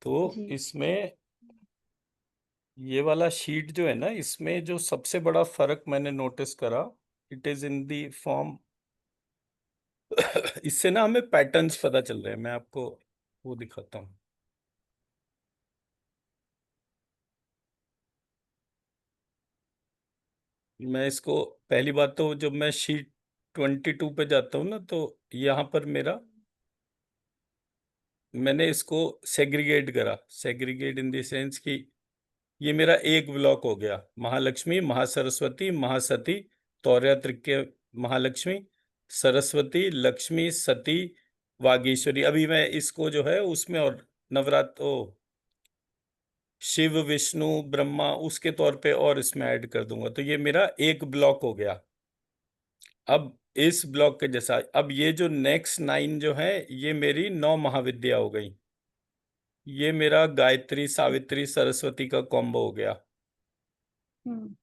तो जी। इसमें ये वाला शीट जो है ना, इसमें जो सबसे बड़ा फर्क मैंने नोटिस करा, it is in the form. इससे ना हमें पैटर्न्स पता चल रहे हैं। मैं आपको वो दिखाता हूँ। मैं इसको, पहली बात तो जब मैं शीट 22 पे जाता हूँ ना, तो यहाँ पर मेरा, मैंने इसको सेग्रीगेट करा। सेग्रीगेट इन द सेंस कि ये मेरा एक ब्लॉक हो गया। महालक्ष्मी, महासरस्वती, महासती, तौर्या तृतीय, महालक्ष्मी, सरस्वती, लक्ष्मी, सती, वागीश्वरी। अभी मैं इसको जो है उसमें और नवरात्र, ओ शिव, विष्णु, ब्रह्मा उसके तौर पे और इसमें ऐड कर दूंगा, तो ये मेरा एक ब्लॉक हो गया। अब इस ब्लॉक के जैसा, अब ये जो नेक्स्ट 9 जो है, ये मेरी 9 महाविद्या हो गई। ये मेरा गायत्री, सावित्री, सरस्वती का कॉम्बो हो गया। हम्म।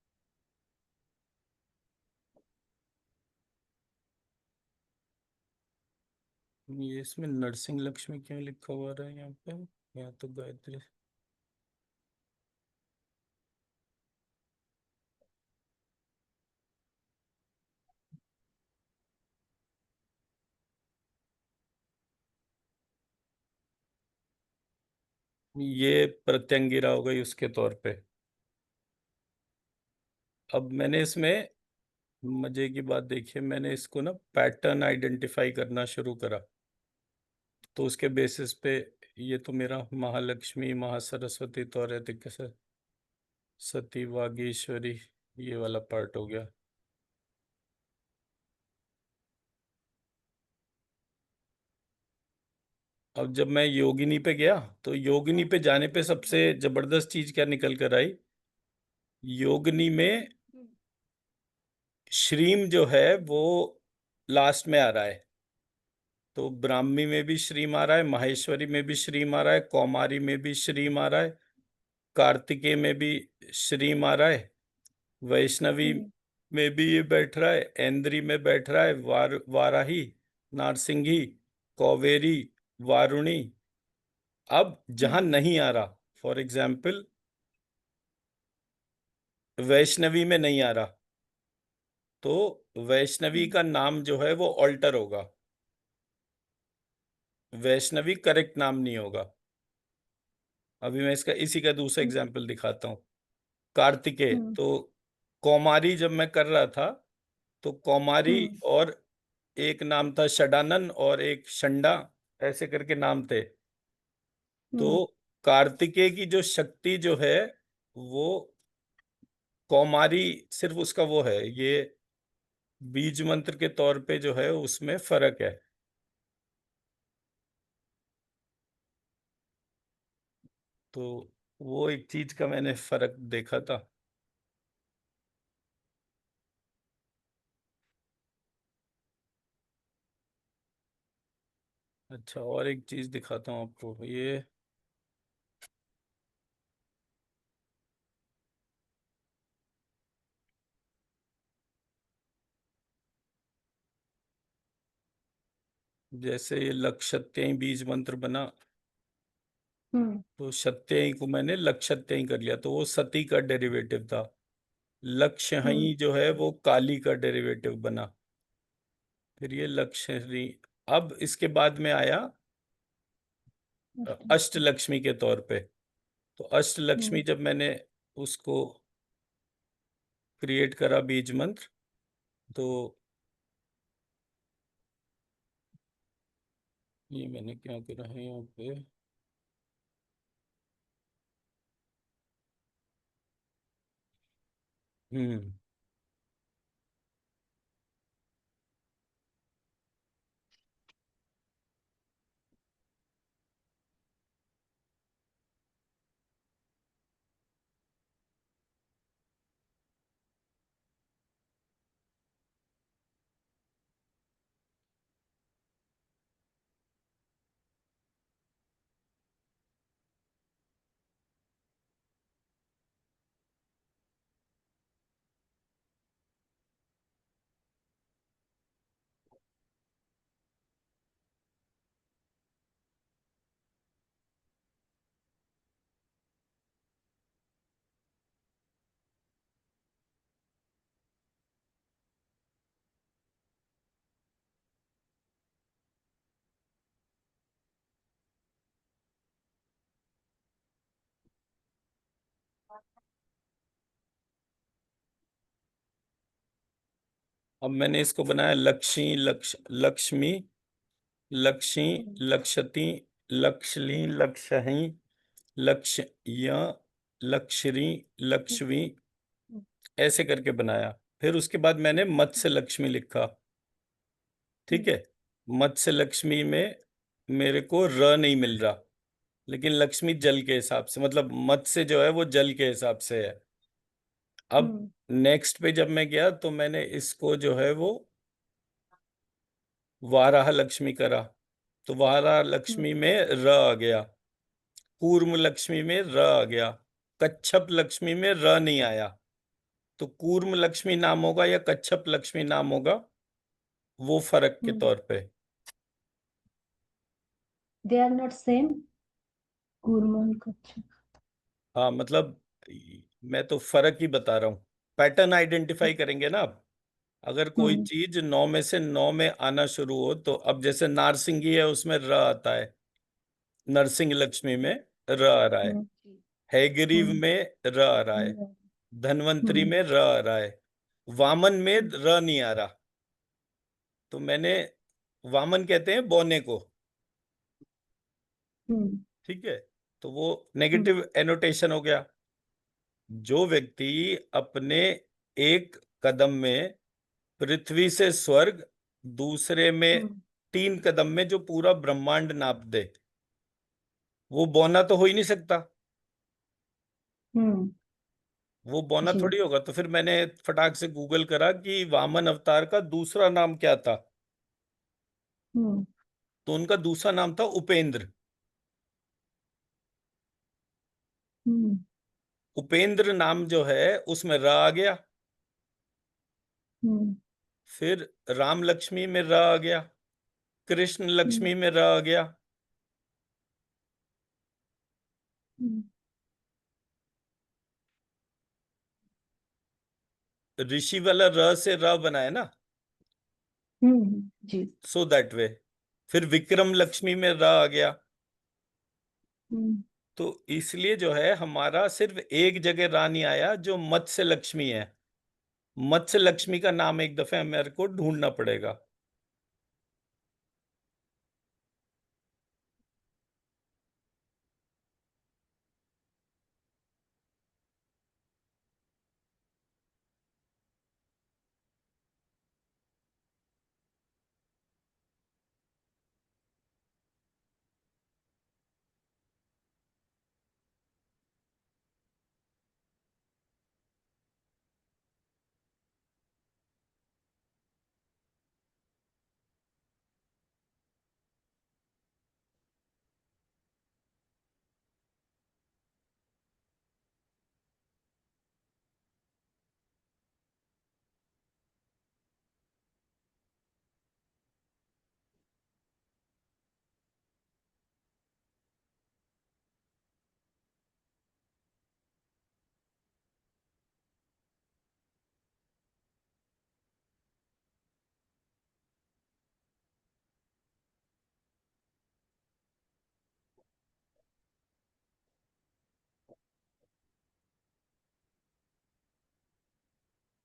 ये इसमें नरसिंह लक्ष्मी क्यों लिखा हुआ रहा है यहाँ पे? यहाँ तो गायत्री। ये प्रत्यंगिरा हो गई उसके तौर पे। अब मैंने इसमें मजे की बात देखिए, मैंने इसको ना पैटर्न आइडेंटिफाई करना शुरू करा। तो उसके बेसिस पे ये तो मेरा महालक्ष्मी, महासरस्वती, तौर्यतिक सती, वागीश्वरी, ये वाला पार्ट हो गया। अब जब मैं योगिनी पे गया, तो योगिनी पे जाने पे सबसे जबरदस्त चीज क्या निकल कर आई? योगिनी में श्रीम जो है वो लास्ट में आ रहा है। तो ब्राह्मी में भी श्रीम आ रहा है, माहेश्वरी में भी श्रीम आ रहा है, कौमारी में भी श्रीम आ रहा है, कार्तिकेय में भी श्रीम आ रहा है, वैष्णवी हम्म। में भी ये बैठ रहा है, ऐन्द्री में बैठ रहा है, वाराही, नारसिंही, कौवेरी, वारुणी। अब जहां हम्म। नहीं आ रहा, फॉर एग्जाम्पल वैष्णवी में नहीं आ रहा, तो वैष्णवी हम्म। का नाम जो है वो ऑल्टर होगा। वैष्णवी करेक्ट नाम नहीं होगा। अभी मैं इसका इसी का दूसरा हम्म। एग्जाम्पल दिखाता हूँ। कार्तिकेय, हम्म। तो कौमारी जब मैं कर रहा था, तो कौमारी हम्म। और एक नाम था षडानन और एक शंडा, ऐसे करके नाम थे। तो हम्म। कार्तिकेय की जो शक्ति जो है वो कौमारी, सिर्फ उसका वो है, ये बीज मंत्र के तौर पे जो है उसमें फर्क है। तो वो एक चीज का मैंने फर्क देखा था। अच्छा, और एक चीज दिखाता हूँ आपको। ये जैसे ये लक्षत्ययी बीज मंत्र बना, हम्म। तो सत्ययी को मैंने लक्षत्ययी कर लिया, तो वो सती का डेरिवेटिव था। हम्म। लक्ष्यहयी जो है वो काली का डेरिवेटिव बना। फिर ये लक्ष्यहरी। अब इसके बाद में आया अष्टलक्ष्मी के तौर पे। तो अष्टलक्ष्मी हम्म। जब मैंने उसको क्रिएट करा बीज मंत्र, तो ये मैंने क्या करा है यहाँ पे? हम्म। अब मैंने इसको बनाया लक्ष्मी, लक्ष्मी, लक्ष्मी, हम्म, लक्षति, लक्ष्मी, लक्षही, लक्ष्य, लक्ष्री, लक्ष्मी, हम्म, ऐसे करके बनाया। फिर उसके बाद मैंने मत्स्य लक्ष्मी लिखा। ठीक हम्म, है। मत्स्य लक्ष्मी में मेरे को र नहीं मिल रहा, लेकिन लक्ष्मी जल के हिसाब से, मतलब मत्स्य जो है वो जल के हिसाब से है। अब हम्म, नेक्स्ट पे जब मैं गया तो मैंने इसको जो है वो वाराह लक्ष्मी करा। तो वाराह हम्म, लक्ष्मी में र आ गया, कूर्म लक्ष्मी में र आ गया, कच्छप लक्ष्मी में र नहीं आया। तो कूर्म लक्ष्मी नाम होगा या कच्छप लक्ष्मी नाम होगा, वो फर्क के हम्म। तौर पे। They are not same. कूर्मन कच्छप। हाँ मतलब मैं तो फर्क ही बता रहा हूँ। पैटर्न आइडेंटिफाई करेंगे ना आप। अगर कोई हम्म, चीज 9 में से 9 में आना शुरू हो, तो अब जैसे नारसिंगी है उसमें र आता है, नरसिंह लक्ष्मी में र आ रहा है, हम्म, हैग्रीव हम्म, में र आ रहा है, हम्म, धन्वंतरी हम्म, में र आ रहा है, वामन में हम्म, र नहीं आ रहा। तो मैंने, वामन कहते हैं बौने को। हम्म, ठीक है। तो वो हम्म, नेगेटिव एनोटेशन हो गया। जो व्यक्ति अपने एक कदम में पृथ्वी से स्वर्ग, दूसरे में हम्म, 3 कदम में जो पूरा ब्रह्मांड नाप दे, वो बौना तो हो ही नहीं सकता। हम्म, वो बौना जी। थोड़ी होगा। तो फिर मैंने फटाक से गूगल करा कि वामन अवतार का दूसरा नाम क्या था। हम्म, तो उनका दूसरा नाम था उपेंद्र। हम्म, उपेंद्र नाम जो है उसमें र आ गया। हम्म, फिर राम लक्ष्मी में र आ गया, कृष्ण हम्म, लक्ष्मी में र आ गया। हम्म, ऋषि वाला र से र बनाया ना, जी। सो दैट वे। फिर विक्रम लक्ष्मी में र आ गया। हम्म, तो इसलिए जो है हमारा सिर्फ एक जगह रा नहीं आया, जो मत्स्य लक्ष्मी है। मत्स्य लक्ष्मी का नाम एक दफे मेरे को ढूंढना पड़ेगा।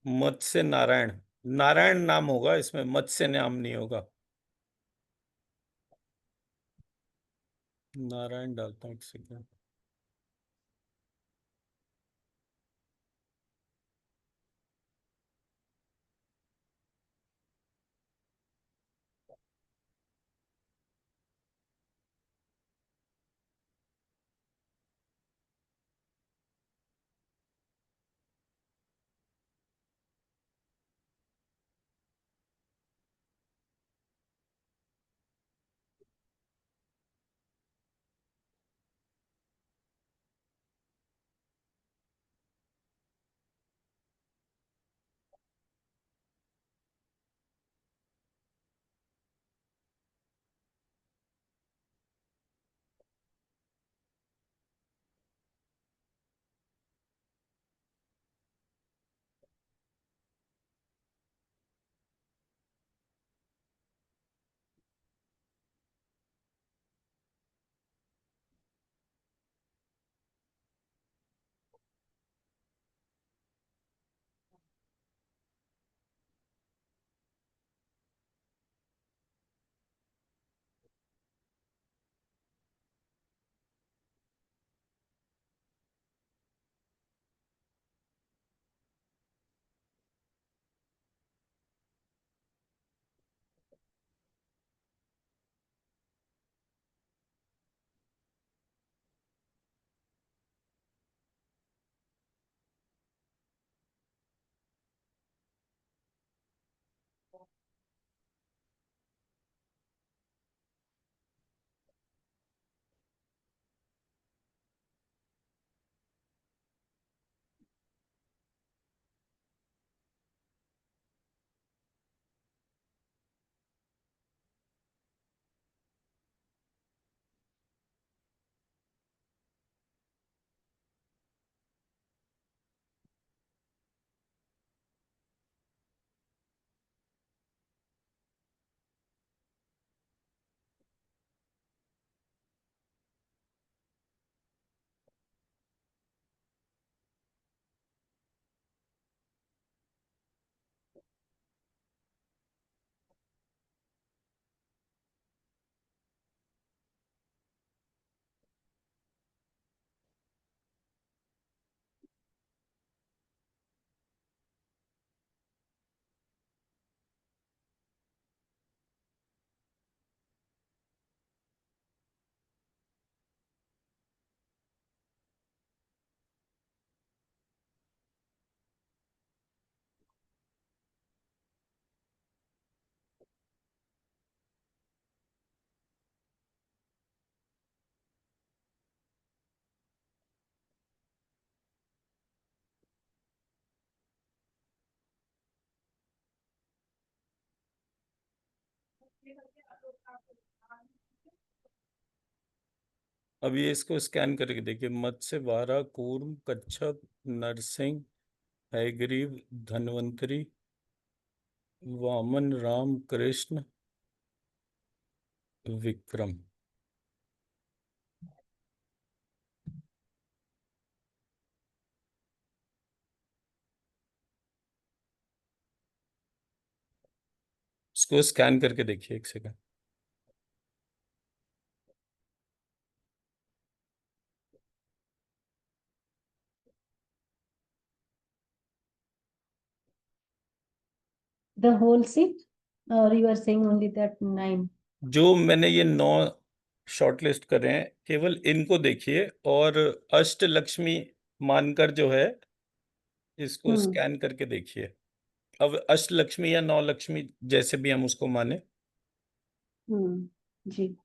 मत्स्य नारायण, नारायण नाम होगा इसमें, मत्स्य नाम नहीं होगा। नारायण डालता हूँ एक सेकंड। अब ये इसको स्कैन करके देखिए, मत्स्य, वारा, कूर्म, कच्छप, नरसिंह, हयग्रीव, धन्वंतरी, वामन, राम, कृष्ण, विक्रम। इसको स्कैन करके देखिए, एक second. The whole sheet, or you are saying only that 9? जो मैंने ये 9 शॉर्टलिस्ट करे हैं, केवल इनको देखिए, और अष्टलक्ष्मी मानकर जो है इसको हम्म स्कैन करके देखिए। अब अष्टलक्ष्मी या 9 लक्ष्मी, जैसे भी हम उसको माने। जी।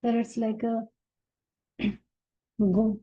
Sir, it's like a go.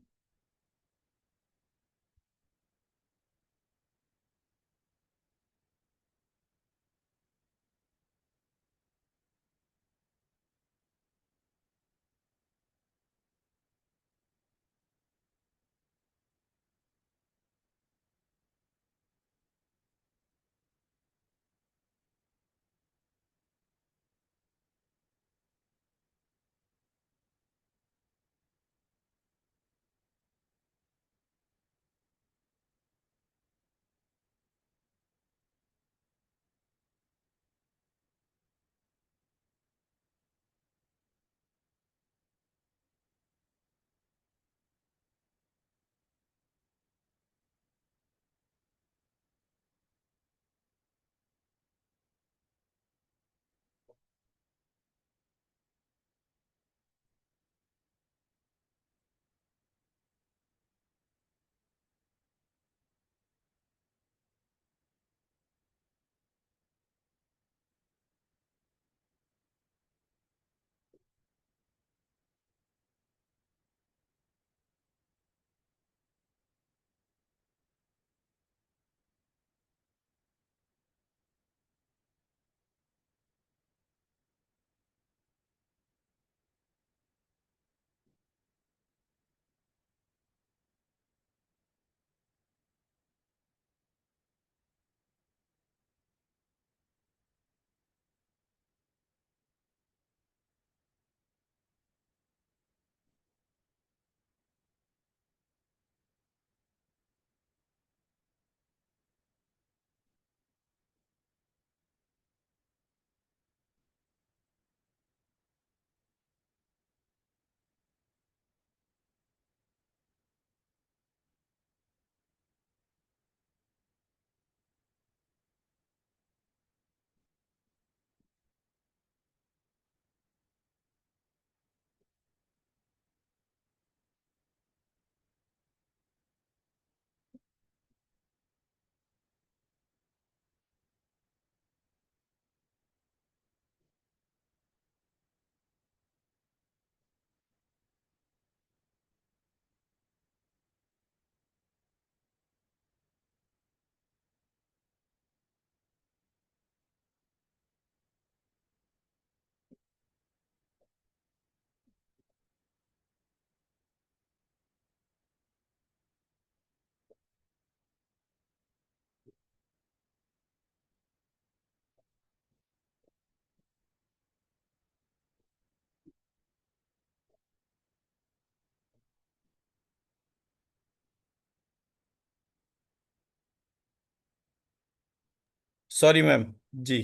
Sorry ma'am. जी।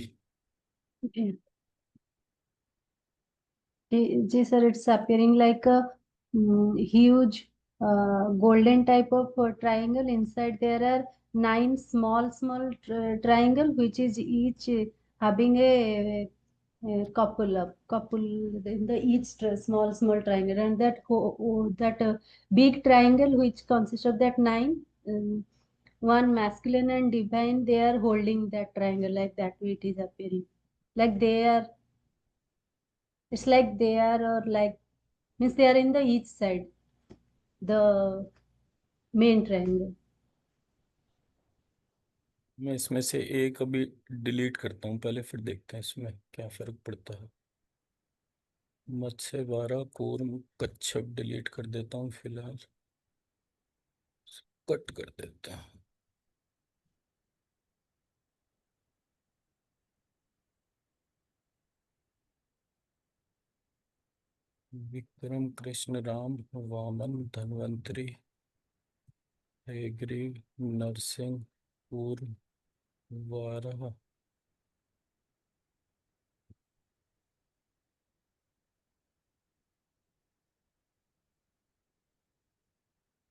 Okay. Yes, sir, it's appearing like a huge golden type of triangle. Inside there are nine small triangle, which is each having a couple in the each small triangle, and that big triangle which consists of that nine. One masculine and divine, they are holding that triangle like that way it is appearing, like they are, it's like they are, or like, means they are in the each side, the main triangle. मैं इसमें से एक अभी delete करता हूँ पहले, फिर देखते हैं इसमें क्या फर्क पड़ता है। मत्स्य बारह कूर्म कच्छप डिलीट कर देता हूँ फिलहाल, कट कर देता हूँ। विक्रम कृष्ण राम वामन धन्वंतरी हयग्रीव नरसिंह कूर्म वाराह।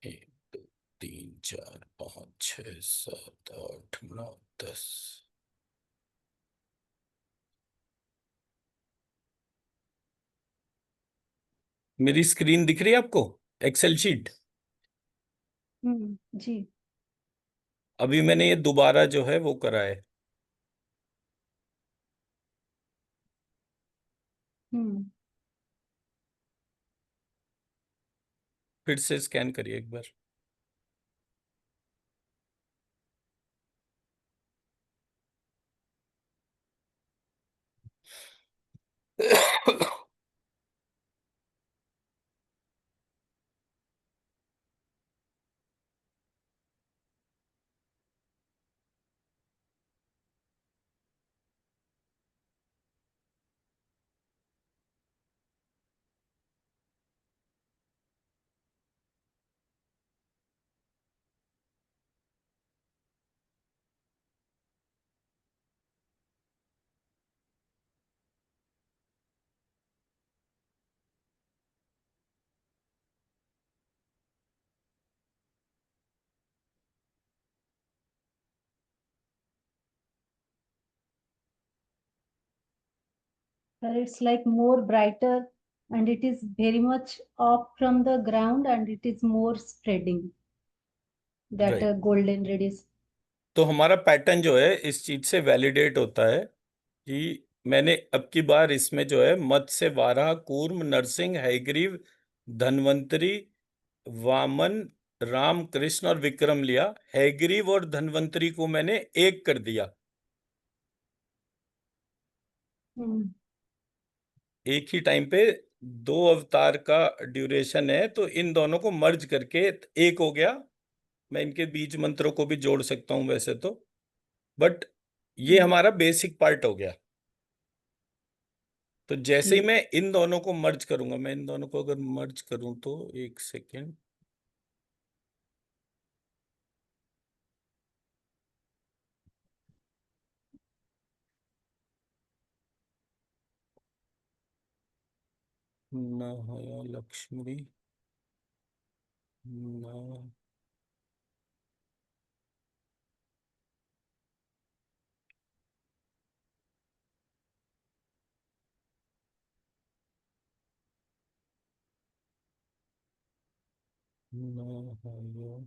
एक दो तीन चार पाँच छः सात आठ नौ 10। मेरी स्क्रीन दिख रही है आपको, एक्सेल शीट? जी। अभी मैंने ये दोबारा जो है वो करा है। हम्म। फिर से स्कैन करिए एक बार। But it's like more brighter, and it is very much up from the ground, and it is more spreading, that right. golden red is. तो हमारा पैटर्न जो है इस चीज से वैलिडेट होता है कि मैंने अब की बार इसमें जो है मत्स्य वाराह कूर्म नरसिंह हयग्रीव धन्वंतरी वामन राम कृष्ण और विक्रम लिया। हयग्रीव और धन्वंतरी को मैंने एक कर दिया। हम्म। एक ही टाइम पे दो अवतार का ड्यूरेशन है, तो इन दोनों को मर्ज करके एक हो गया। मैं इनके बीज मंत्रों को भी जोड़ सकता हूं वैसे तो, बट ये हम्म। हमारा बेसिक पार्ट हो गया। तो जैसे ही Okay. मैं इन दोनों को मर्ज करूंगा, मैं इन दोनों को अगर मर्ज करूं तो एक सेकेंड। नया लक्ष्मी न नया।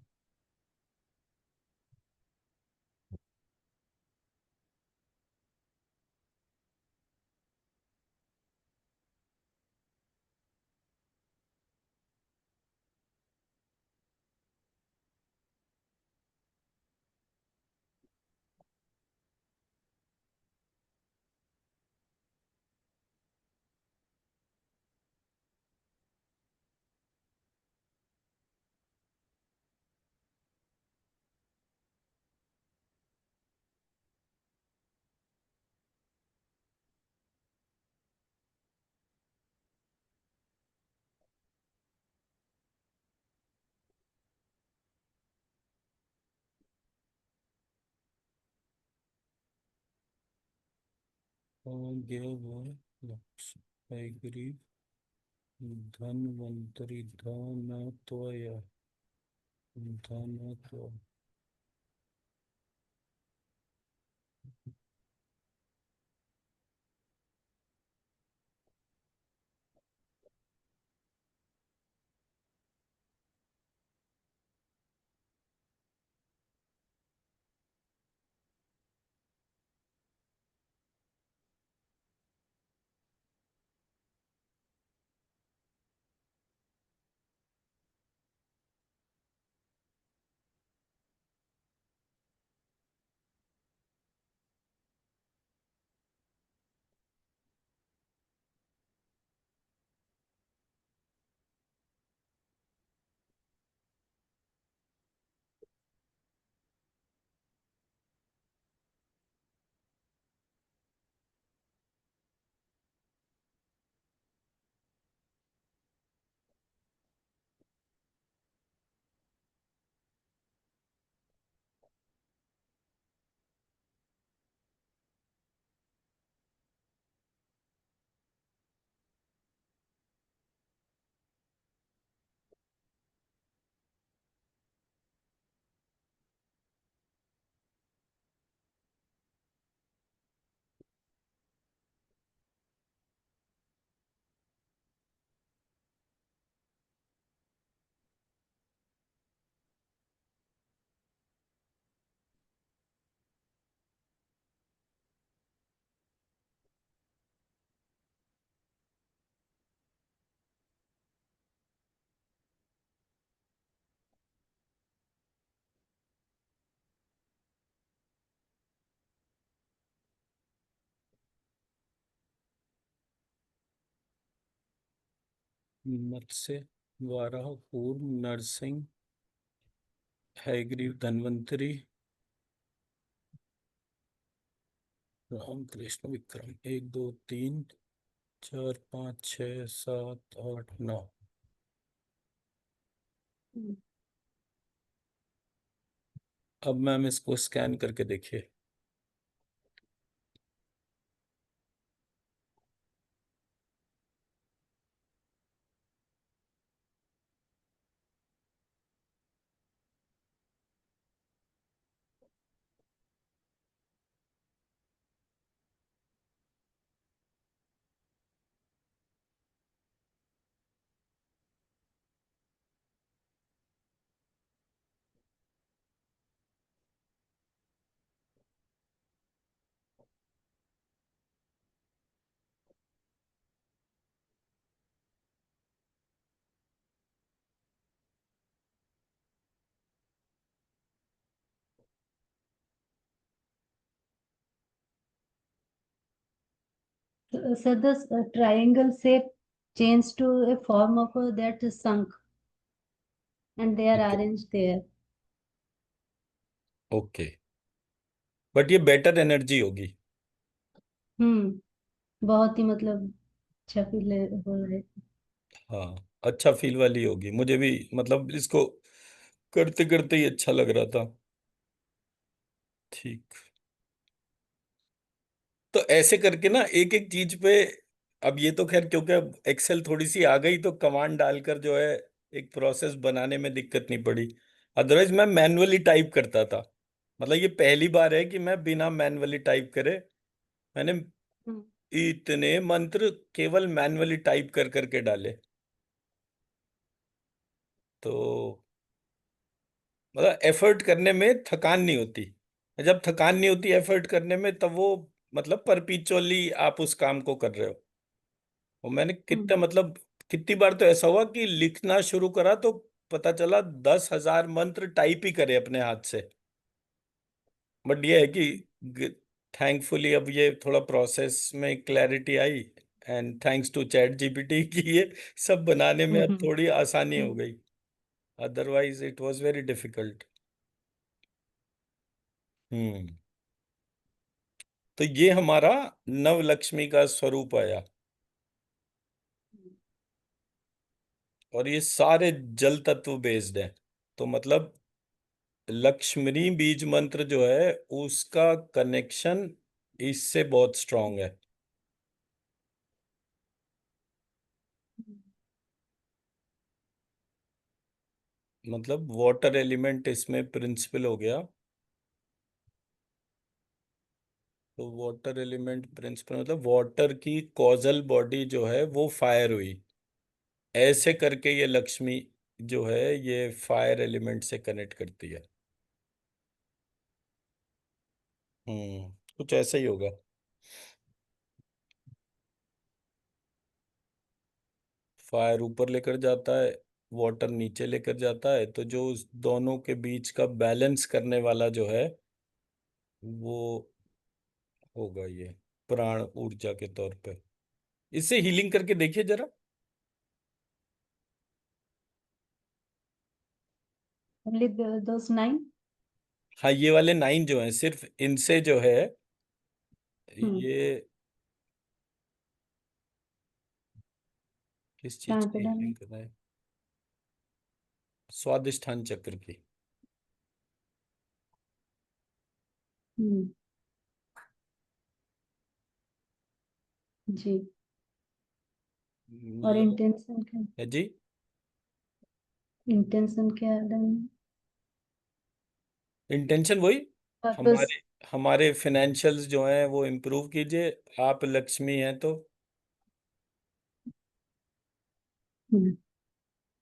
गया वो लक्ष्य एग्री धनवंतरी धन तो या धन तो मत्स्य वाराह पूर्व नरसिंह हयग्रीव धन्वंतरी राम कृष्ण विक्रम 1 2 3 4 5 6 7 8 9। अब मैम इसको स्कैन करके देखिए। So this triangle shape changed to a form of that sunk, and they are ठीक है, arranged there. ओके, बट ये बेटर एनर्जी होगी। बहुत ही मतलब अच्छा फील हो रहा है। हाँ, अच्छा फील वाली होगी, मुझे भी मतलब इसको करते करते ही अच्छा लग रहा था। ठीक, तो ऐसे करके ना एक एक चीज पे, अब ये तो खैर क्योंकि अब एक्सेल थोड़ी सी आ गई तो कमांड डालकर जो है एक प्रोसेस बनाने में दिक्कत नहीं पड़ी। अदरवाइज मैं मैन्युअली टाइप करता था। मतलब ये पहली बार है कि मैं बिना मैन्युअली टाइप करे, मैंने हम्म इतने मंत्र केवल मैन्युअली टाइप कर करके डाले। तो मतलब एफर्ट करने में थकान नहीं होती। जब थकान नहीं होती एफर्ट करने में, तब वो मतलब परपीचुअली आप उस काम को कर रहे हो। और मैंने कितना हम्म मतलब कितनी बार तो ऐसा हुआ कि लिखना शुरू करा तो पता चला 10,000 मंत्र टाइप ही करे अपने हाथ से। बट ये है कि थैंकफुली अब ये थोड़ा प्रोसेस में क्लैरिटी आई, and thanks to ChatGPT की ये सब बनाने में अब हम्म थोड़ी आसानी हो हम्म गई। Otherwise it was very difficult. हम्म। तो ये हमारा नवलक्ष्मी का स्वरूप आया, और ये सारे जल तत्व बेस्ड है। तो मतलब लक्ष्मणी बीज मंत्र जो है उसका कनेक्शन इससे बहुत स्ट्रांग है। मतलब वाटर एलिमेंट इसमें प्रिंसिपल हो गया। तो वाटर एलिमेंट प्रिंसिपल मतलब वाटर की कॉजल बॉडी जो है वो फायर हुई, ऐसे करके ये लक्ष्मी जो है ये फायर एलिमेंट से कनेक्ट करती है। कुछ ऐसा ही होगा। फायर ऊपर लेकर जाता है, वाटर नीचे लेकर जाता है, तो जो उस दोनों के बीच का बैलेंस करने वाला जो है वो होगा ये प्राण ऊर्जा के तौर पे। इससे हीलिंग करके देखिए जरा। Only those nine? हाँ, ये वाले 9 जो हैं सिर्फ इनसे जो है Hmm. ये किस चीज कहाँ पे की डालना? हीलिंग कर रहा है? स्वादिष्ठान चक्र की। हम्म। जी। और मतलब इंटेंशन क्या? है जी। इंटेंशन क्या डालना? इंटेंशन वही, पर्पस। हमारे हमारे फाइनेंशियल्स जो हैं वो इम्प्रूव कीजिए। आप लक्ष्मी हैं तो हम्म।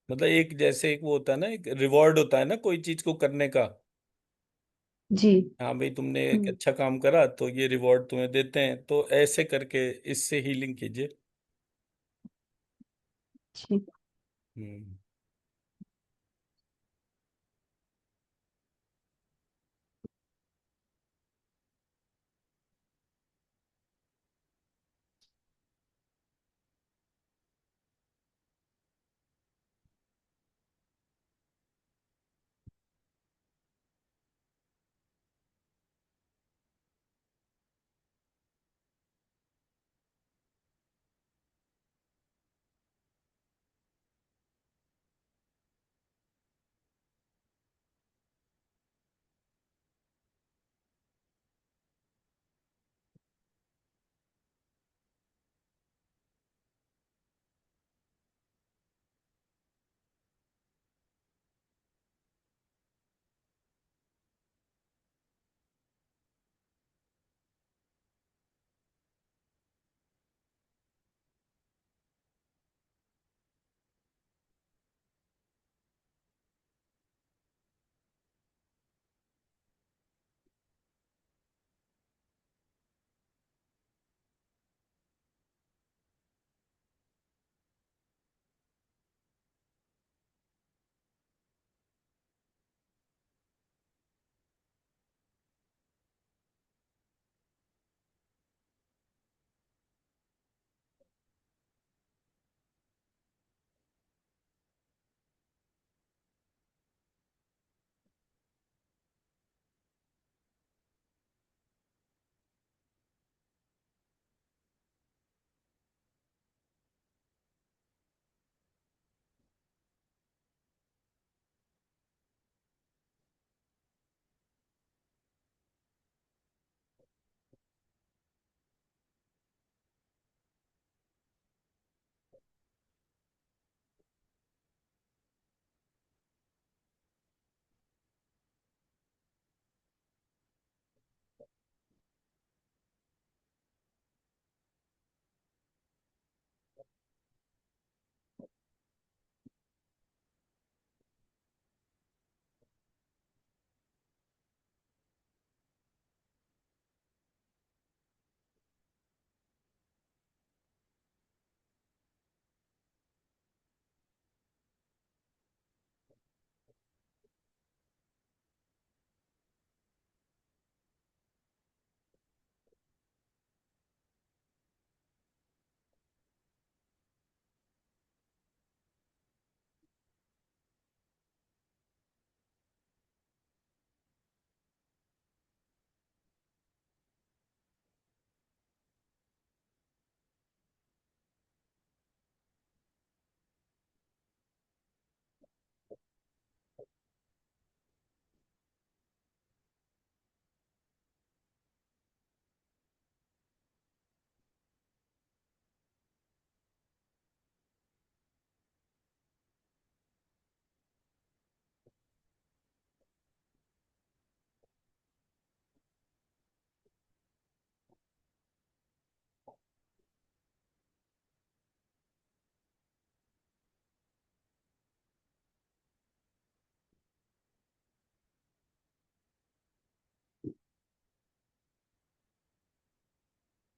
मतलब एक जैसे एक वो होता है ना, एक रिवॉर्ड होता है ना कोई चीज को करने का। जी। हाँ भाई, तुमने एक हम्म। अच्छा काम करा तो ये रिवॉर्ड तुम्हें देते हैं, तो ऐसे करके इससे हीलिंग कीजिए। जी। हम्म।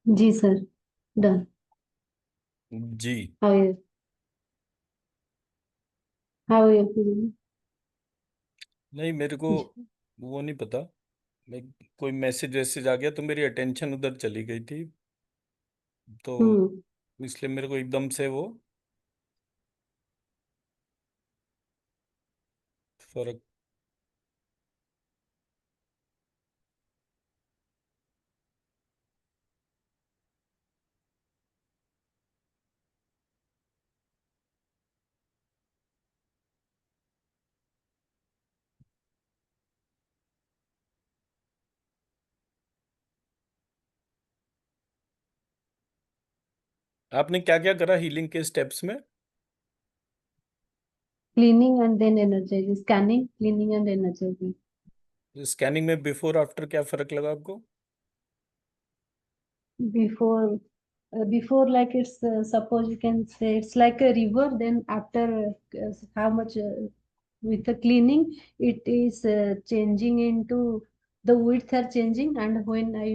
जी सर, डन। जी। How you, how you feeling? नहीं, मेरे को वो नहीं पता। मैं, कोई मैसेज वैसेज आ गया तो मेरी अटेंशन उधर चली गई थी, तो हम्म। इसलिए मेरे को एकदम से वो फर्क। आपने क्या क्या करा हीलिंग के स्टेप्स में? Cleaning and then energizing. Scanning, cleaning and energizing. Scanning में बिफोर आफ्टर क्या फर्क लगा आपको? Before, before like it's suppose you can say it's like a river. Then after how much with the cleaning, it is changing into the width are changing, and when I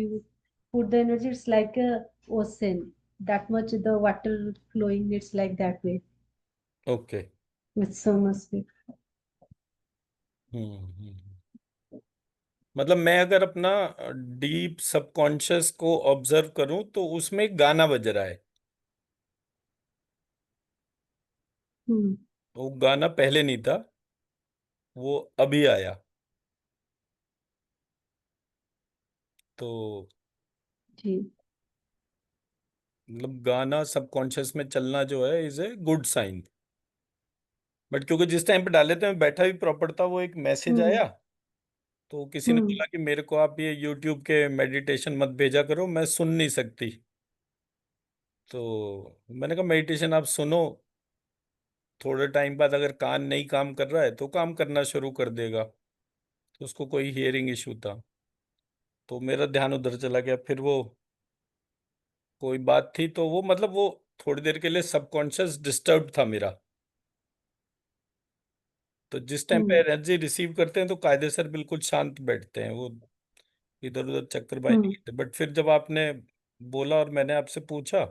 put the energy, it's like a ocean. That much the water flowing. It's like that way okay. with so much speed. मतलब मैं अगर अपना deep subconscious को observe करूं तो उसमें एक गाना बज रहा है। Hmm. वो गाना पहले नहीं था, वो अभी आया। तो जी। मतलब गाना सबकॉन्शियस में चलना जो है is a good sign. But क्योंकि जिस टाइम पे डाले थे मैं बैठा भी प्रॉपर था, वो एक मैसेज Hmm. आया। तो किसी ने Hmm. बोला कि मेरे को आप ये यूट्यूब के मेडिटेशन मत भेजा करो, मैं सुन नहीं सकती। तो मैंने कहा मेडिटेशन आप सुनो, थोड़े टाइम बाद अगर कान नहीं काम कर रहा है तो काम करना शुरू कर देगा। तो उसको कोई हियरिंग इशू था, तो मेरा ध्यान उधर चला गया। फिर वो कोई बात थी, तो वो मतलब वो थोड़ी देर के लिए सबकॉन्शियस डिस्टर्ब था मेरा। तो जिस टाइम पे Hmm. एनर्जी रिसीव करते हैं तो कायदे सर बिल्कुल शांत बैठते हैं, वो इधर उधर चक्करबाजी नहीं Hmm. करते। बट फिर जब आपने बोला और मैंने आपसे पूछा,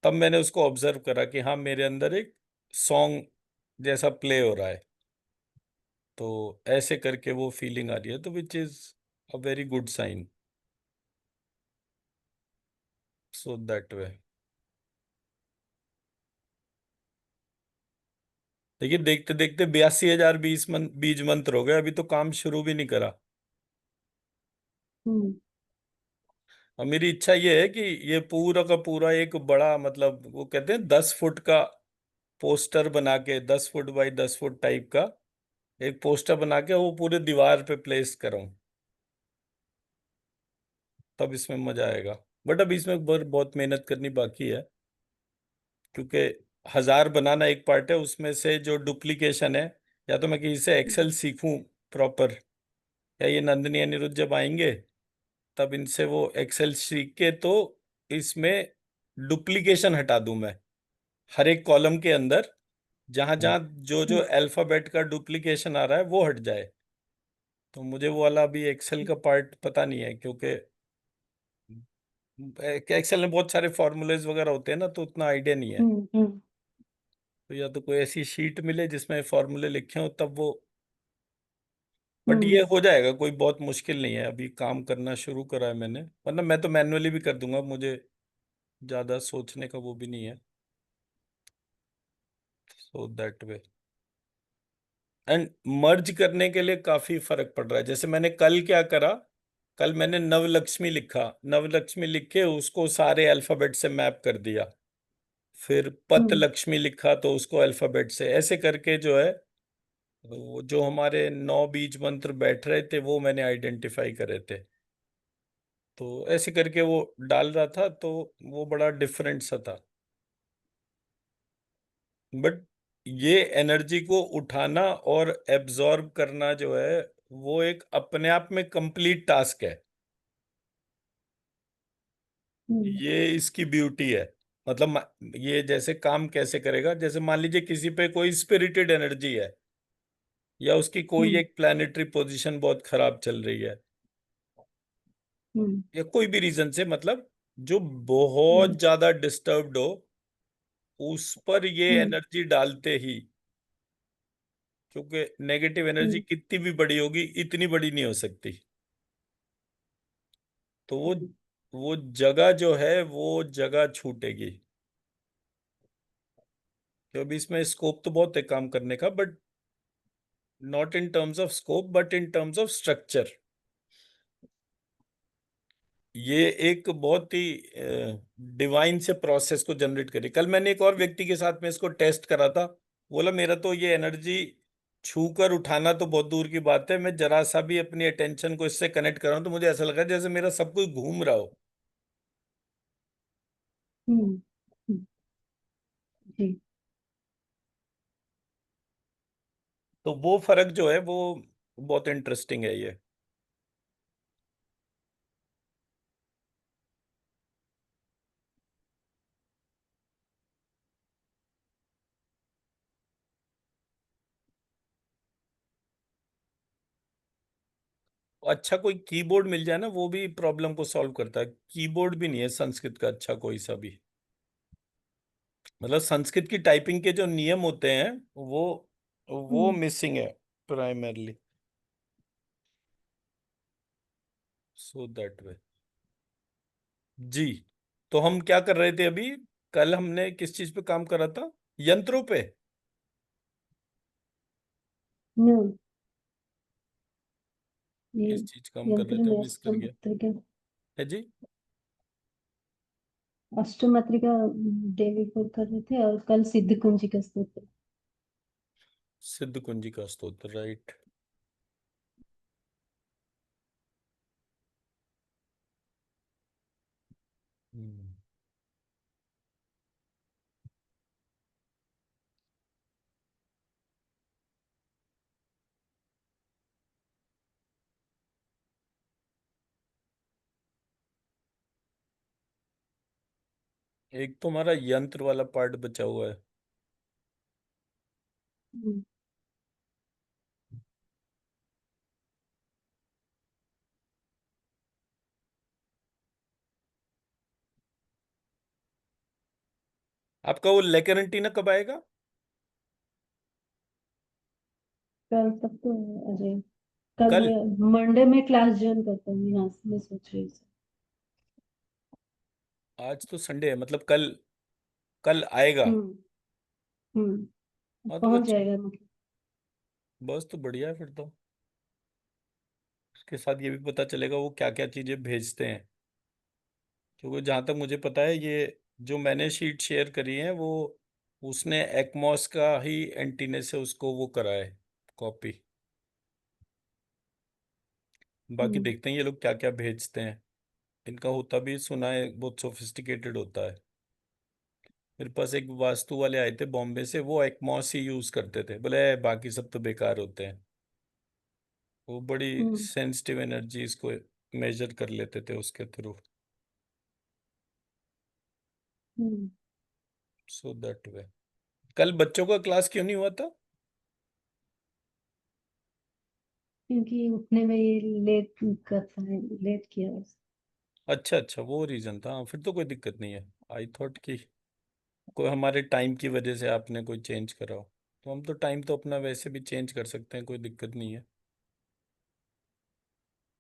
तब मैंने उसको ऑब्जर्व करा कि हाँ मेरे अंदर एक सॉन्ग जैसा प्ले हो रहा है। तो ऐसे करके वो फीलिंग आ रही है, तो which is a very good sign. So that way. देखिए, देखते देखते 82,000 बीज मंत्र हो गए, अभी तो काम शुरू भी नहीं करा। Hmm. और मेरी इच्छा ये है कि ये पूरा का पूरा एक बड़ा, मतलब वो कहते हैं 10 फुट का पोस्टर बना के, 10 फुट बाई 10 फुट टाइप का एक पोस्टर बना के वो पूरे दीवार पे प्लेस करूं, तब इसमें मजा आएगा। बट अब इसमें बहुत मेहनत करनी बाकी है, क्योंकि 1000 बनाना एक पार्ट है, उसमें से जो डुप्लीकेशन है, या तो मैं किसी से एक्सेल सीखूं प्रॉपर, या ये नंदनी अनिरुद्ध जब आएंगे तब इनसे वो एक्सेल सीख के, तो इसमें डुप्लीकेशन हटा दूं मैं हर एक कॉलम के अंदर, जहां जहां जो जो अल्फाबेट का डुप्लीकेशन आ रहा है वो हट जाए। तो मुझे वो वाला अभी एक्सेल का पार्ट पता नहीं है, क्योंकि एक्सेल में बहुत सारे फॉर्मूलेज वगैरह होते हैं ना, तो उतना आइडिया नहीं है। Hmm. Hmm. तो या तो कोई ऐसी शीट मिले जिसमें फॉर्मूले लिखे हो, तब वो। But Hmm. ये हो जाएगा, कोई बहुत मुश्किल नहीं है, अभी काम करना शुरू करा है मैंने, वरना मैं तो मैन्युअली भी कर दूंगा, मुझे ज्यादा सोचने का वो भी नहीं है। सो दैट वे। एंड मर्ज करने के लिए काफी फर्क पड़ रहा है। जैसे मैंने कल क्या करा, कल मैंने नवलक्ष्मी लिखा, नवलक्ष्मी लिख के उसको सारे अल्फाबेट से मैप कर दिया। फिर पत Hmm. लक्ष्मी लिखा तो उसको अल्फाबेट से, ऐसे करके जो है, वो जो हमारे 9 बीज मंत्र बैठ रहे थे वो मैंने आइडेंटिफाई करे थे। तो ऐसे करके वो डाल रहा था, तो वो बड़ा डिफरेंट सा था। बट ये एनर्जी को उठाना और एब्जॉर्ब करना जो है, वो एक अपने आप में कंप्लीट टास्क है। Hmm. ये इसकी ब्यूटी है। मतलब ये जैसे काम कैसे करेगा, जैसे मान लीजिए किसी पे कोई स्पिरिटेड एनर्जी है, या उसकी कोई Hmm. एक प्लानिटरी पोजीशन बहुत खराब चल रही है, Hmm. या कोई भी रीजन से, मतलब जो हम्म बहुत ज्यादा डिस्टर्ब्ड हो उस पर ये हम्म एनर्जी डालते ही, क्योंकि नेगेटिव एनर्जी हम्म कितनी भी बड़ी होगी इतनी बड़ी नहीं हो सकती। तो वो जगह जो है वो जगह छूटेगी। तो अभी इसमें स्कोप तो बहुत है काम करने का, but not in terms of scope but in terms of structure. ये एक बहुत ही डिवाइन से प्रोसेस को जनरेट करी। कल मैंने एक और व्यक्ति के साथ में इसको टेस्ट करा था। बोला मेरा तो ये एनर्जी छू कर उठाना तो बहुत दूर की बात है, मैं जरा सा भी अपनी अटेंशन को इससे कनेक्ट कर रहा हूं तो मुझे ऐसा लगा जैसे मेरा सब कुछ घूम रहा हो। हम्म, हम्म, जी। तो वो फर्क जो है वो बहुत इंटरेस्टिंग है ये। अच्छा कोई कीबोर्ड मिल जाए ना, वो भी प्रॉब्लम को सॉल्व करता है। कीबोर्ड भी नहीं है संस्कृत का अच्छा कोई सा भी। मतलब संस्कृत की टाइपिंग के जो नियम होते हैं वो हम्म मिसिंग है प्राइमरली। So that way. जी। तो हम क्या कर रहे थे अभी? कल हमने किस चीज पे काम करा था? यंत्रों पे। नो, ये किस चीज का हम कर रहे यंत्र थे, में वो मिस कर गया। अष्टमात्रिका, है जी। अष्टमात्रिका देवी को कर रहे थे, और कल सिद्ध कुंजी का स्तोत्र। सिद्ध कुंजी का स्तोत्र, राइट। हम्म। एक तो हमारा यंत्र वाला पार्ट बचा हुआ है। हम्म, आपका वो लेकेरेंटीना कब आएगा? कल तक तो अजय, कल कल? मैं मंडे में क्लास ज्वाइन करता हूँ, यहाँ से मैं सोच रही हूँ। आज तो संडे है, मतलब कल, कल आएगा। हम्म हाँ तो पहुंच अच्छा। जाएगा मतलब। बस तो बढ़िया है फिर तो। उसके साथ ये भी पता चलेगा वो क्या क्या चीजें भेजते हैं। क्योंकि जहां तक मुझे पता है ये जो मैंने शीट शेयर करी है वो उसने एक्मॉस का ही एंटीने से उसको वो करा है कॉपी। बाकी हम्म देखते हैं ये लोग क्या क्या भेजते हैं। इनका होता भी सुना है बहुत सोफिस्टिकेटेड होता है। मेरे पास एक वास्तु वाले आए थे बॉम्बे से, वो एक्मॉस ही यूज करते थे, बोले बाकी सब तो बेकार होते हैं। वो बड़ी हम्म सेंसिटिव एनर्जीज को मेजर कर लेते थे उसके थ्रू। हम्म सो दैट वे। कल बच्चों का क्लास क्यों नहीं हुआ था? क्योंकि उठने में ये लेट करता है, लेट किया बस। अच्छा अच्छा, वो रीजन था। हाँ, फिर तो कोई दिक्कत नहीं है। आई थॉट कि कोई हमारे टाइम की वजह से आपने कोई चेंज करा हो। तो हम तो टाइम तो अपना वैसे भी चेंज कर सकते हैं, कोई दिक्कत नहीं है।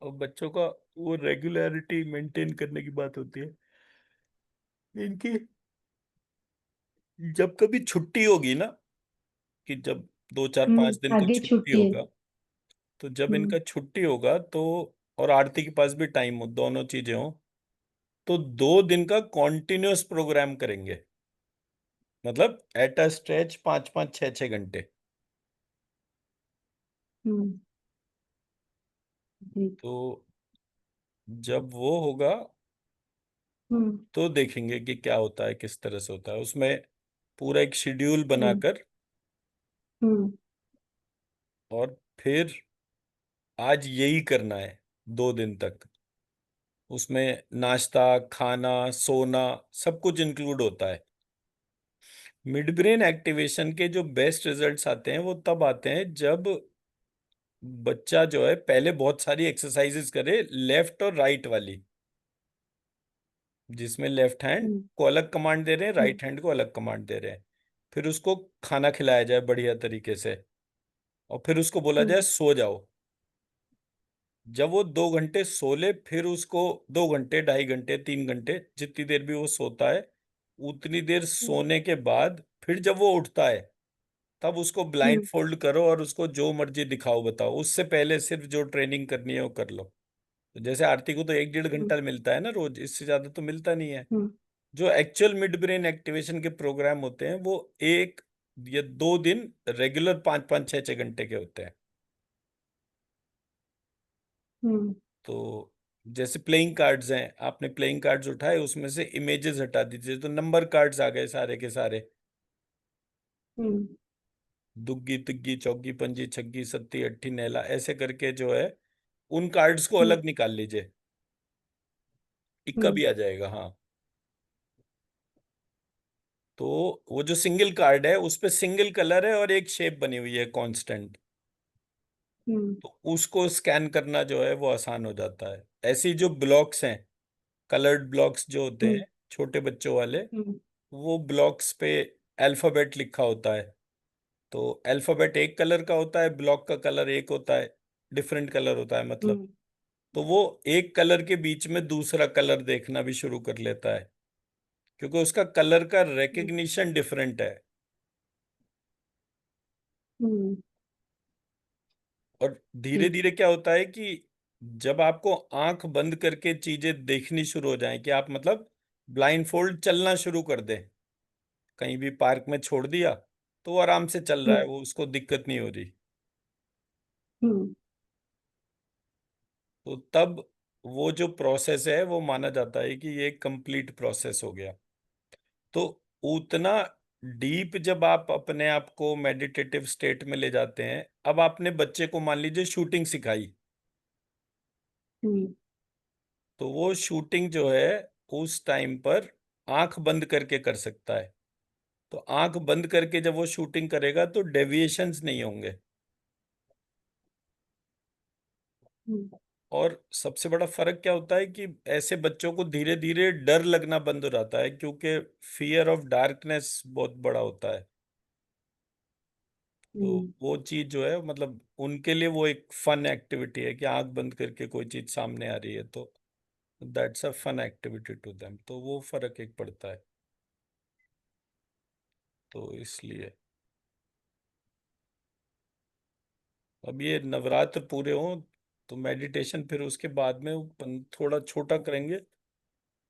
और बच्चों का वो रेगुलरिटी मेंटेन करने की बात होती है इनकी। जब कभी छुट्टी होगी ना, कि जब 2 4 5 दिन को आगे छुट्टी छुट्टी है। होगा, तो जब हम्म इनका छुट्टी होगा तो, और आरती के पास भी टाइम हो, दोनों चीजें हो, तो 2 दिन का कॉन्टिन्यूअस प्रोग्राम करेंगे। मतलब एट अ स्ट्रेच 5 5 6 6 घंटे। हम्म जी। तो जब वो होगा हम्म तो देखेंगे कि क्या होता है, किस तरह से होता है। उसमें पूरा एक शेड्यूल हम्म बनाकर, हम्म और फिर आज यही करना है 2 दिन तक। उसमें नाश्ता, खाना, सोना, सब कुछ इंक्लूड होता है। मिड ब्रेन एक्टिवेशन के जो बेस्ट रिजल्ट्स आते हैं वो तब आते हैं जब बच्चा जो है पहले बहुत सारी एक्सरसाइजेस करे, लेफ्ट और राइट वाली। जिसमें लेफ्ट हैंड हम्म, को अलग कमांड दे रहे हैं, हम्म, राइट हैंड को अलग कमांड दे रहे हैं। फिर उसको खाना खिलाया जाए बढ़िया तरीके से, और फिर उसको बोला जाए हम्म, सो जाओ। जब वो 2 घंटे सो ले, फिर उसको 2 घंटे, 2.5 घंटे, 3 घंटे, जितनी देर भी वो सोता है, उतनी देर हम्म, सोने के बाद फिर जब वो उठता है, तब उसको ब्लाइंड हम्म, फोल्ड करो और उसको जो मर्जी दिखाओ बताओ। उससे पहले सिर्फ जो ट्रेनिंग करनी है वो कर लो। तो जैसे आरती को तो 1-1.5 घंटा मिलता है ना रोज, इससे ज्यादा तो मिलता नहीं है। हम्म, जो एक्चुअल मिड ब्रेन एक्टिवेशन के प्रोग्राम होते हैं वो 1 या 2 दिन रेगुलर 5-5, 6-6 घंटे के होते हैं। हम्म, तो जैसे प्लेइंग कार्ड्स हैं, आपने प्लेइंग कार्ड्स उठाए, उसमें से इमेजेस हटा दीजिए तो नंबर कार्ड्स आ गए सारे के सारे। हम्म, दुग्गी तिग्गी चौगी पंजी छग्गी सत्ती अट्ठी नैला, ऐसे करके जो है उन कार्ड्स को हम्म, अलग निकाल लीजिए। इक्का हम्म, भी आ जाएगा, हाँ। तो वो जो सिंगल कार्ड है उस पे सिंगल कलर है और एक शेप बनी हुई है कांस्टेंट, हम्म, तो उसको स्कैन करना जो है वो आसान हो जाता है। ऐसी जो ब्लॉक्स हैं, कलर्ड ब्लॉक्स जो होते हम्म, हैं छोटे बच्चों वाले, हम्म, वो ब्लॉक्स पे अल्फाबेट लिखा होता है। तो अल्फाबेट एक कलर का होता है, ब्लॉक का कलर एक होता है, डिफरेंट कलर होता है मतलब। हम्म, तो वो एक कलर के बीच में दूसरा कलर देखना भी शुरू कर लेता है, क्योंकि उसका कलर का रिकग्निशन डिफरेंट है। हम्म, और धीरे ठीक। धीरे क्या होता है कि जब आपको आंख बंद करके चीजें देखनी शुरू हो जाएं, कि आप मतलब ब्लाइंड फोल्ड चलना शुरू कर दें, कहीं भी पार्क में छोड़ दिया तो वो आराम से चल रहा है, हम्म, वो उसको दिक्कत नहीं हो रही, हम्म, तो तब वो जो प्रोसेस है वो माना जाता है कि ये कंप्लीट प्रोसेस हो गया। तो उतना डीप जब आप अपने आप को मेडिटेटिव स्टेट में ले जाते हैं, अब आपने बच्चे को मान लीजिए शूटिंग सिखाई, हम्म, तो वो शूटिंग जो है उस टाइम पर आंख बंद करके कर सकता है। तो आंख बंद करके जब वो शूटिंग करेगा तो डेविएशंस नहीं होंगे। हम्म, और सबसे बड़ा फर्क क्या होता है कि ऐसे बच्चों को धीरे धीरे डर लगना बंद हो जाता है, क्योंकि फियर ऑफ डार्कनेस बहुत बड़ा होता है। तो हम्म, वो चीज जो है मतलब उनके लिए वो एक फन एक्टिविटी है कि आंख बंद करके कोई चीज सामने आ रही है, तो that's a fun activity to them, तो वो फर्क एक पड़ता है। तो इसलिए अब ये नवरात्र पूरे हों तो मेडिटेशन फिर उसके बाद में वो थोड़ा छोटा करेंगे।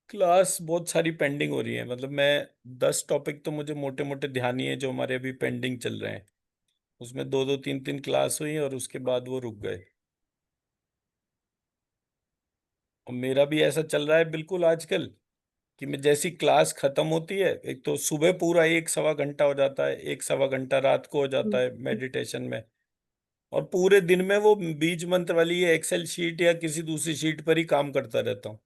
क्लास बहुत सारी पेंडिंग हो रही है, मतलब मैं 10 टॉपिक तो मुझे मोटे मोटे ध्यान ही है जो हमारे अभी पेंडिंग चल रहे हैं। उसमें 2-2 3-3 क्लास हुई और उसके बाद वो रुक गए। और मेरा भी ऐसा चल रहा है बिल्कुल आजकल, कि मैं जैसी क्लास खत्म होती है, एक तो सुबह पूरा 1-1.25 घंटा हो जाता है, 1-1.25 घंटा रात को हो जाता है हम्म, मेडिटेशन में, और पूरे दिन में वो बीज मंत्र वाली ये एक्सेल शीट या किसी दूसरी शीट पर ही काम करता रहता हूँ।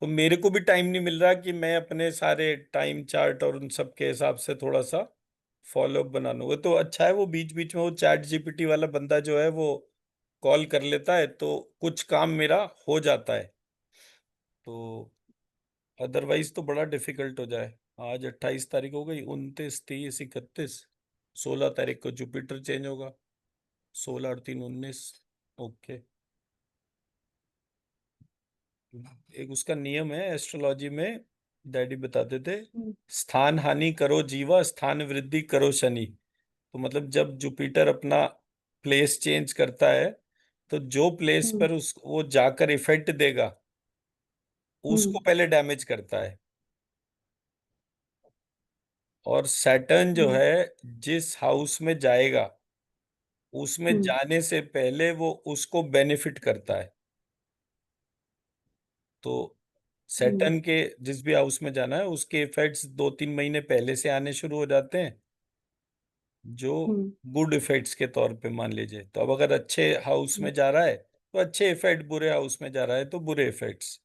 तो मेरे को भी टाइम नहीं मिल रहा कि मैं अपने सारे टाइम चार्ट और उन सब के हिसाब से थोड़ा सा फॉलो अप बना लूँ। वो तो अच्छा है, वो बीच बीच में वो चैट जीपीटी वाला बंदा जो है वो कॉल कर लेता है तो कुछ काम मेरा हो जाता है। तो अदरवाइज तो बड़ा डिफिकल्ट हो जाए। आज 28 तारीख हो गई, 29 30 31 16 तारीख को जुपिटर चेंज होगा, 16 और 3 19। ओके। एक उसका नियम है एस्ट्रोलॉजी में, डैडी बताते थे, हम्म, स्थान हानि करो जीवा, स्थान वृद्धि करो शनि। तो मतलब जब जुपिटर अपना प्लेस चेंज करता है, तो जो प्लेस हम्म, पर उस वो जाकर इफेक्ट देगा हम्म, उसको पहले डैमेज करता है। और सैटर्न जो हम्म, है जिस हाउस में जाएगा उसमें हम्म, जाने से पहले वो उसको बेनिफिट करता है। तो हम्म, सैटर्न के जिस भी हाउस में जाना है उसके इफेक्ट्स 2-3 महीने पहले से आने शुरू हो जाते हैं, जो हम्म, गुड इफेक्ट्स के तौर पे मान लीजिए। तो अब अगर अच्छे हाउस में जा रहा है तो अच्छे इफेक्ट, बुरे हाउस में जा रहा है तो बुरे इफेक्ट्स,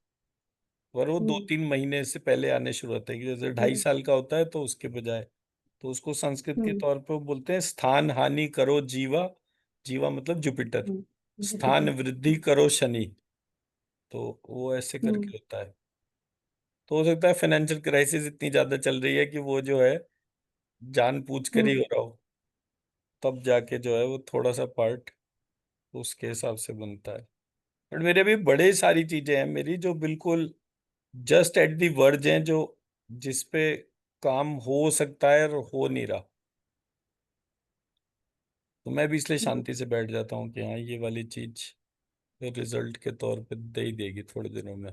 और वो दो हम्म, तीन महीने से पहले आने शुरू होते हैं, कि जैसे ढाई हम्म, साल का होता है तो उसके बजाय। तो उसको संस्कृत के हम्म, तौर पे वो बोलते हैं स्थान हानि करो जीवा, जीवा मतलब जुपिटर, स्थान जुपिटर। वृद्धि करो शनि। तो वो ऐसे हम्म, करके होता है। तो हो सकता है फाइनेंशियल क्राइसिस इतनी ज्यादा चल रही है कि वो जो है जानबूझ कर ही हम्म हो रहा हो, तब जाके जो है वो थोड़ा सा पार्ट उसके हिसाब से बनता है। बट मेरे भी बड़े सारी चीजें हैं मेरी जो बिल्कुल जस्ट एट दी वर्ज हैं, जो जिस पे काम हो सकता है और हो नहीं रहा। तो मैं भी इसलिए हम्म। शांति से बैठ जाता हूँ कि हाँ ये वाली चीज रिजल्ट के तौर पे दे ही देगी थोड़े दिनों में।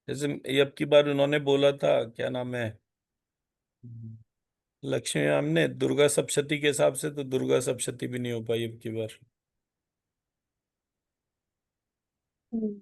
जैसे ये अब की बार उन्होंने बोला था, क्या नाम है, लक्ष्मी मैम ने दुर्गा सप्तशती के हिसाब से, तो दुर्गा सप्तशती भी नहीं हो पाई अब की बार। हम्म।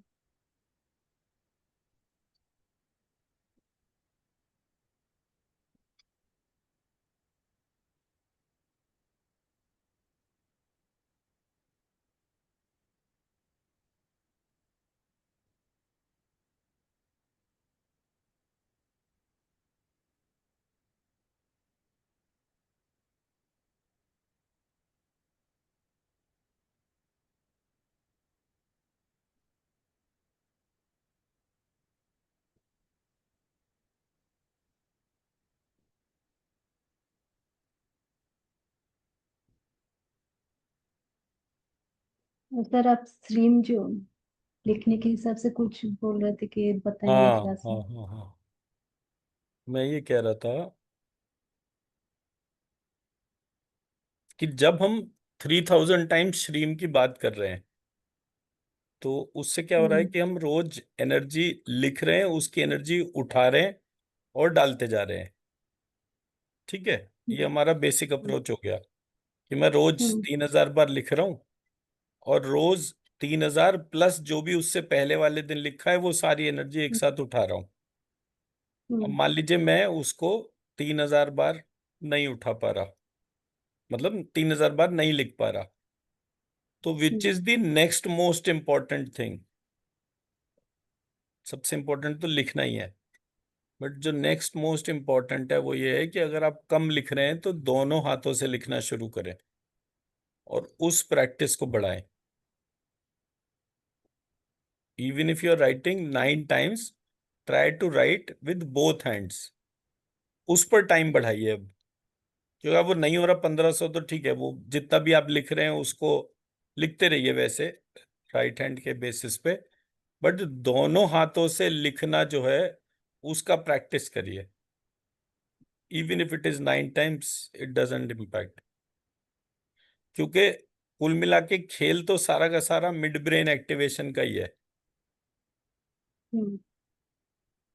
सर आप स्ट्रीम जो लिखने के हिसाब से कुछ बोल रहे थे कि बताइए हाँ क्या हाँ सर। हाँ हाँ, मैं ये कह रहा था कि जब हम 3000 टाइम्स श्रीम की बात कर रहे हैं, तो उससे क्या हो रहा है हम्म कि हम रोज एनर्जी लिख रहे हैं, उसकी एनर्जी उठा रहे हैं और डालते जा रहे हैं। ठीक है, ये हमारा बेसिक अप्रोच हो गया कि मैं रोज हम्म 3000 बार लिख रहा हूँ, और रोज 3000 प्लस जो भी उससे पहले वाले दिन लिखा है वो सारी एनर्जी एक साथ उठा रहा हूँ। अब हम्म मान लीजिए मैं उसको 3000 बार नहीं उठा पा रहा, मतलब 3000 बार नहीं लिख पा रहा, तो which hmm is the next most important thing. सबसे इंपॉर्टेंट तो लिखना ही है, बट जो नेक्स्ट मोस्ट इंपॉर्टेंट है वो ये है कि अगर आप कम लिख रहे हैं तो दोनों हाथों से लिखना शुरू करें और उस प्रैक्टिस को बढ़ाएं। Even if you are writing 9 times, try to write with both hands. उस पर टाइम बढ़ाइए अब, क्योंकि अब वो नहीं हो रहा 1500, तो ठीक है, वो जितना भी आप लिख रहे हैं उसको लिखते रहिए वैसे, राइट हैंड के बेसिस पे। बट दोनों हाथों से लिखना जो है उसका प्रैक्टिस करिए। Even if it is 9 times, it doesn't impact, क्योंकि कुल मिला के खेल तो सारा का सारा मिड ब्रेन एक्टिवेशन का ही है। हम्म,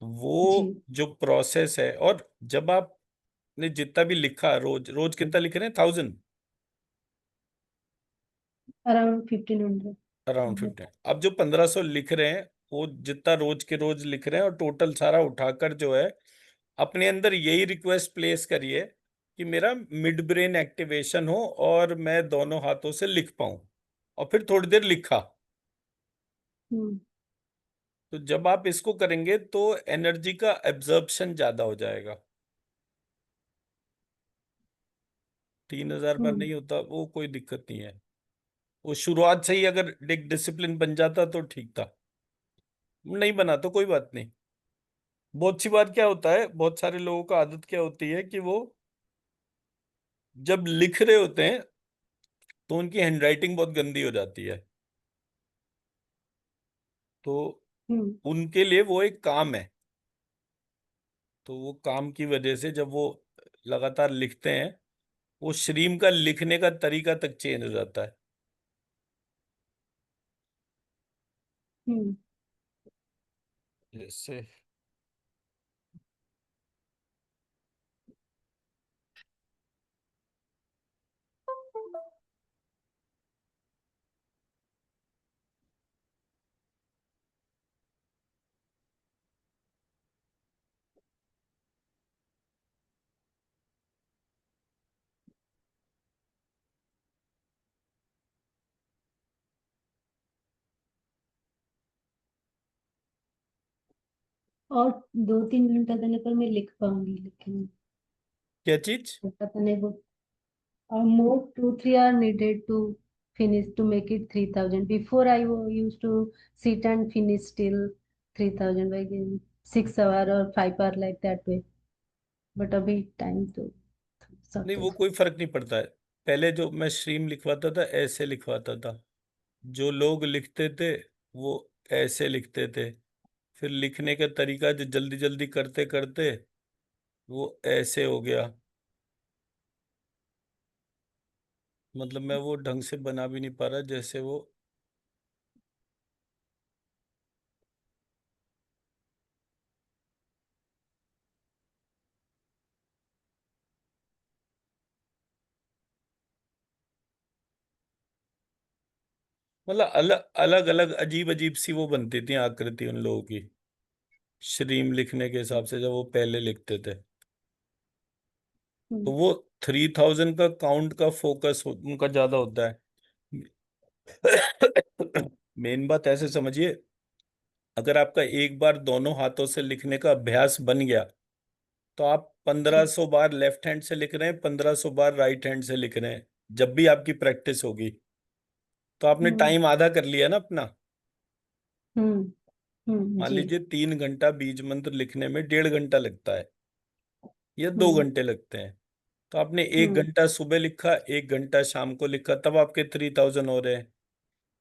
वो जी जो प्रोसेस है, और जब आपने जितना भी लिखा, रोज रोज कितना लिख रहे हैं, 1000, अराउंड 1500। अराउंड 15, अब जो 1500 लिख रहे हैं, वो जितना रोज के रोज लिख रहे हैं और टोटल सारा उठाकर जो है, अपने अंदर यही रिक्वेस्ट प्लेस करिए कि मेरा मिड ब्रेन एक्टिवेशन हो और मैं दोनों हाथों से लिख पाऊं। और फिर थोड़ी देर लिखा, हम्म तो जब आप इसको करेंगे तो एनर्जी का एब्जॉर्प्शन ज्यादा हो जाएगा। 3000 बार हम्म नहीं होता वो कोई दिक्कत नहीं है, वो शुरुआत से ही अगर एक डिसिप्लिन बन जाता तो ठीक था, नहीं बना तो कोई बात नहीं। बहुत सी बार क्या होता है, बहुत सारे लोगों का आदत क्या होती है कि वो जब लिख रहे होते हैं तो उनकी हैंडराइटिंग बहुत गंदी हो जाती है, तो हम्म उनके लिए वो एक काम है। तो वो काम की वजह से जब वो लगातार लिखते हैं, वो श्रीम का लिखने का तरीका तक चेंज हो जाता है। हम्म। जैसे और 2-3 घंटा देने पर मैं लिख पाऊंगी, लेकिन क्या चीज? पता नहीं वो More 2-3 hours needed to finish to make it 3,000. Before used to sit and finish till 3,000 by 6 hours or 5 hours like that way. But अभी time तो सब नहीं, तो वो कोई फर्क नहीं पड़ता है। पहले जो मैं स्ट्रीम लिखवाता था ऐसे लिखवाता था, जो लोग लिखते थे वो ऐसे लिखते थे, फिर लिखने का तरीका जो जल्दी जल्दी करते करते वो ऐसे हो गया। मतलब मैं वो ढंग से बना भी नहीं पा रहा जैसे वो। मतलब अलग अलग अलग अजीब अजीब सी वो बनती थी आकृति उन लोगों की, स्ट्रीम लिखने के हिसाब से जब वो पहले लिखते थे। तो हम्म वो 3,000 का काउंट का फोकस उनका ज्यादा होता है। मेन बात ऐसे समझिए, अगर आपका एक बार दोनों हाथों से लिखने का अभ्यास बन गया तो आप 1,500 बार लेफ्ट हैंड से लिख रहे हैं, 1,500 बार राइट हैंड से लिख रहे हैं। जब भी आपकी प्रैक्टिस होगी तो आपने हम्म टाइम आधा कर लिया ना अपना। हम्म मान जी लीजिए 3 घंटा बीज मंत्र लिखने में 1.5 घंटा लगता है या दो हम्म घंटे लगते हैं, तो आपने एक हम्म घंटा सुबह लिखा, 1 घंटा शाम को लिखा, तब आपके 3,000 हो रहे हैं।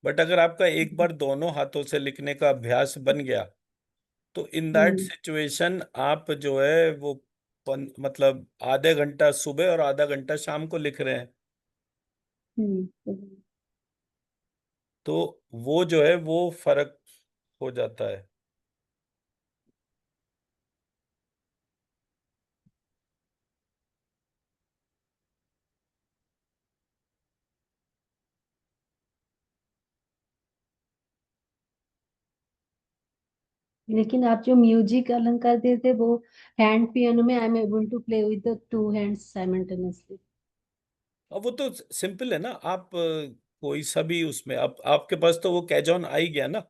बट अगर आपका एक बार दोनों हाथों से लिखने का अभ्यास बन गया तो इन दैट हम्म सिचुएशन आप जो है वो मतलब आधे घंटा सुबह और आधा घंटा शाम को लिख रहे हैं। हम्म तो वो जो है वो फर्क हो जाता है। लेकिन आप जो म्यूजिक अलंकार देते वो हैंड पियानो में I am able to play with the 2 hands simultaneously. अब वो तो सिंपल है ना, आप कोई सा भी उसमें आप आपके पास तो वो कैच ऑन आ ही गया ना,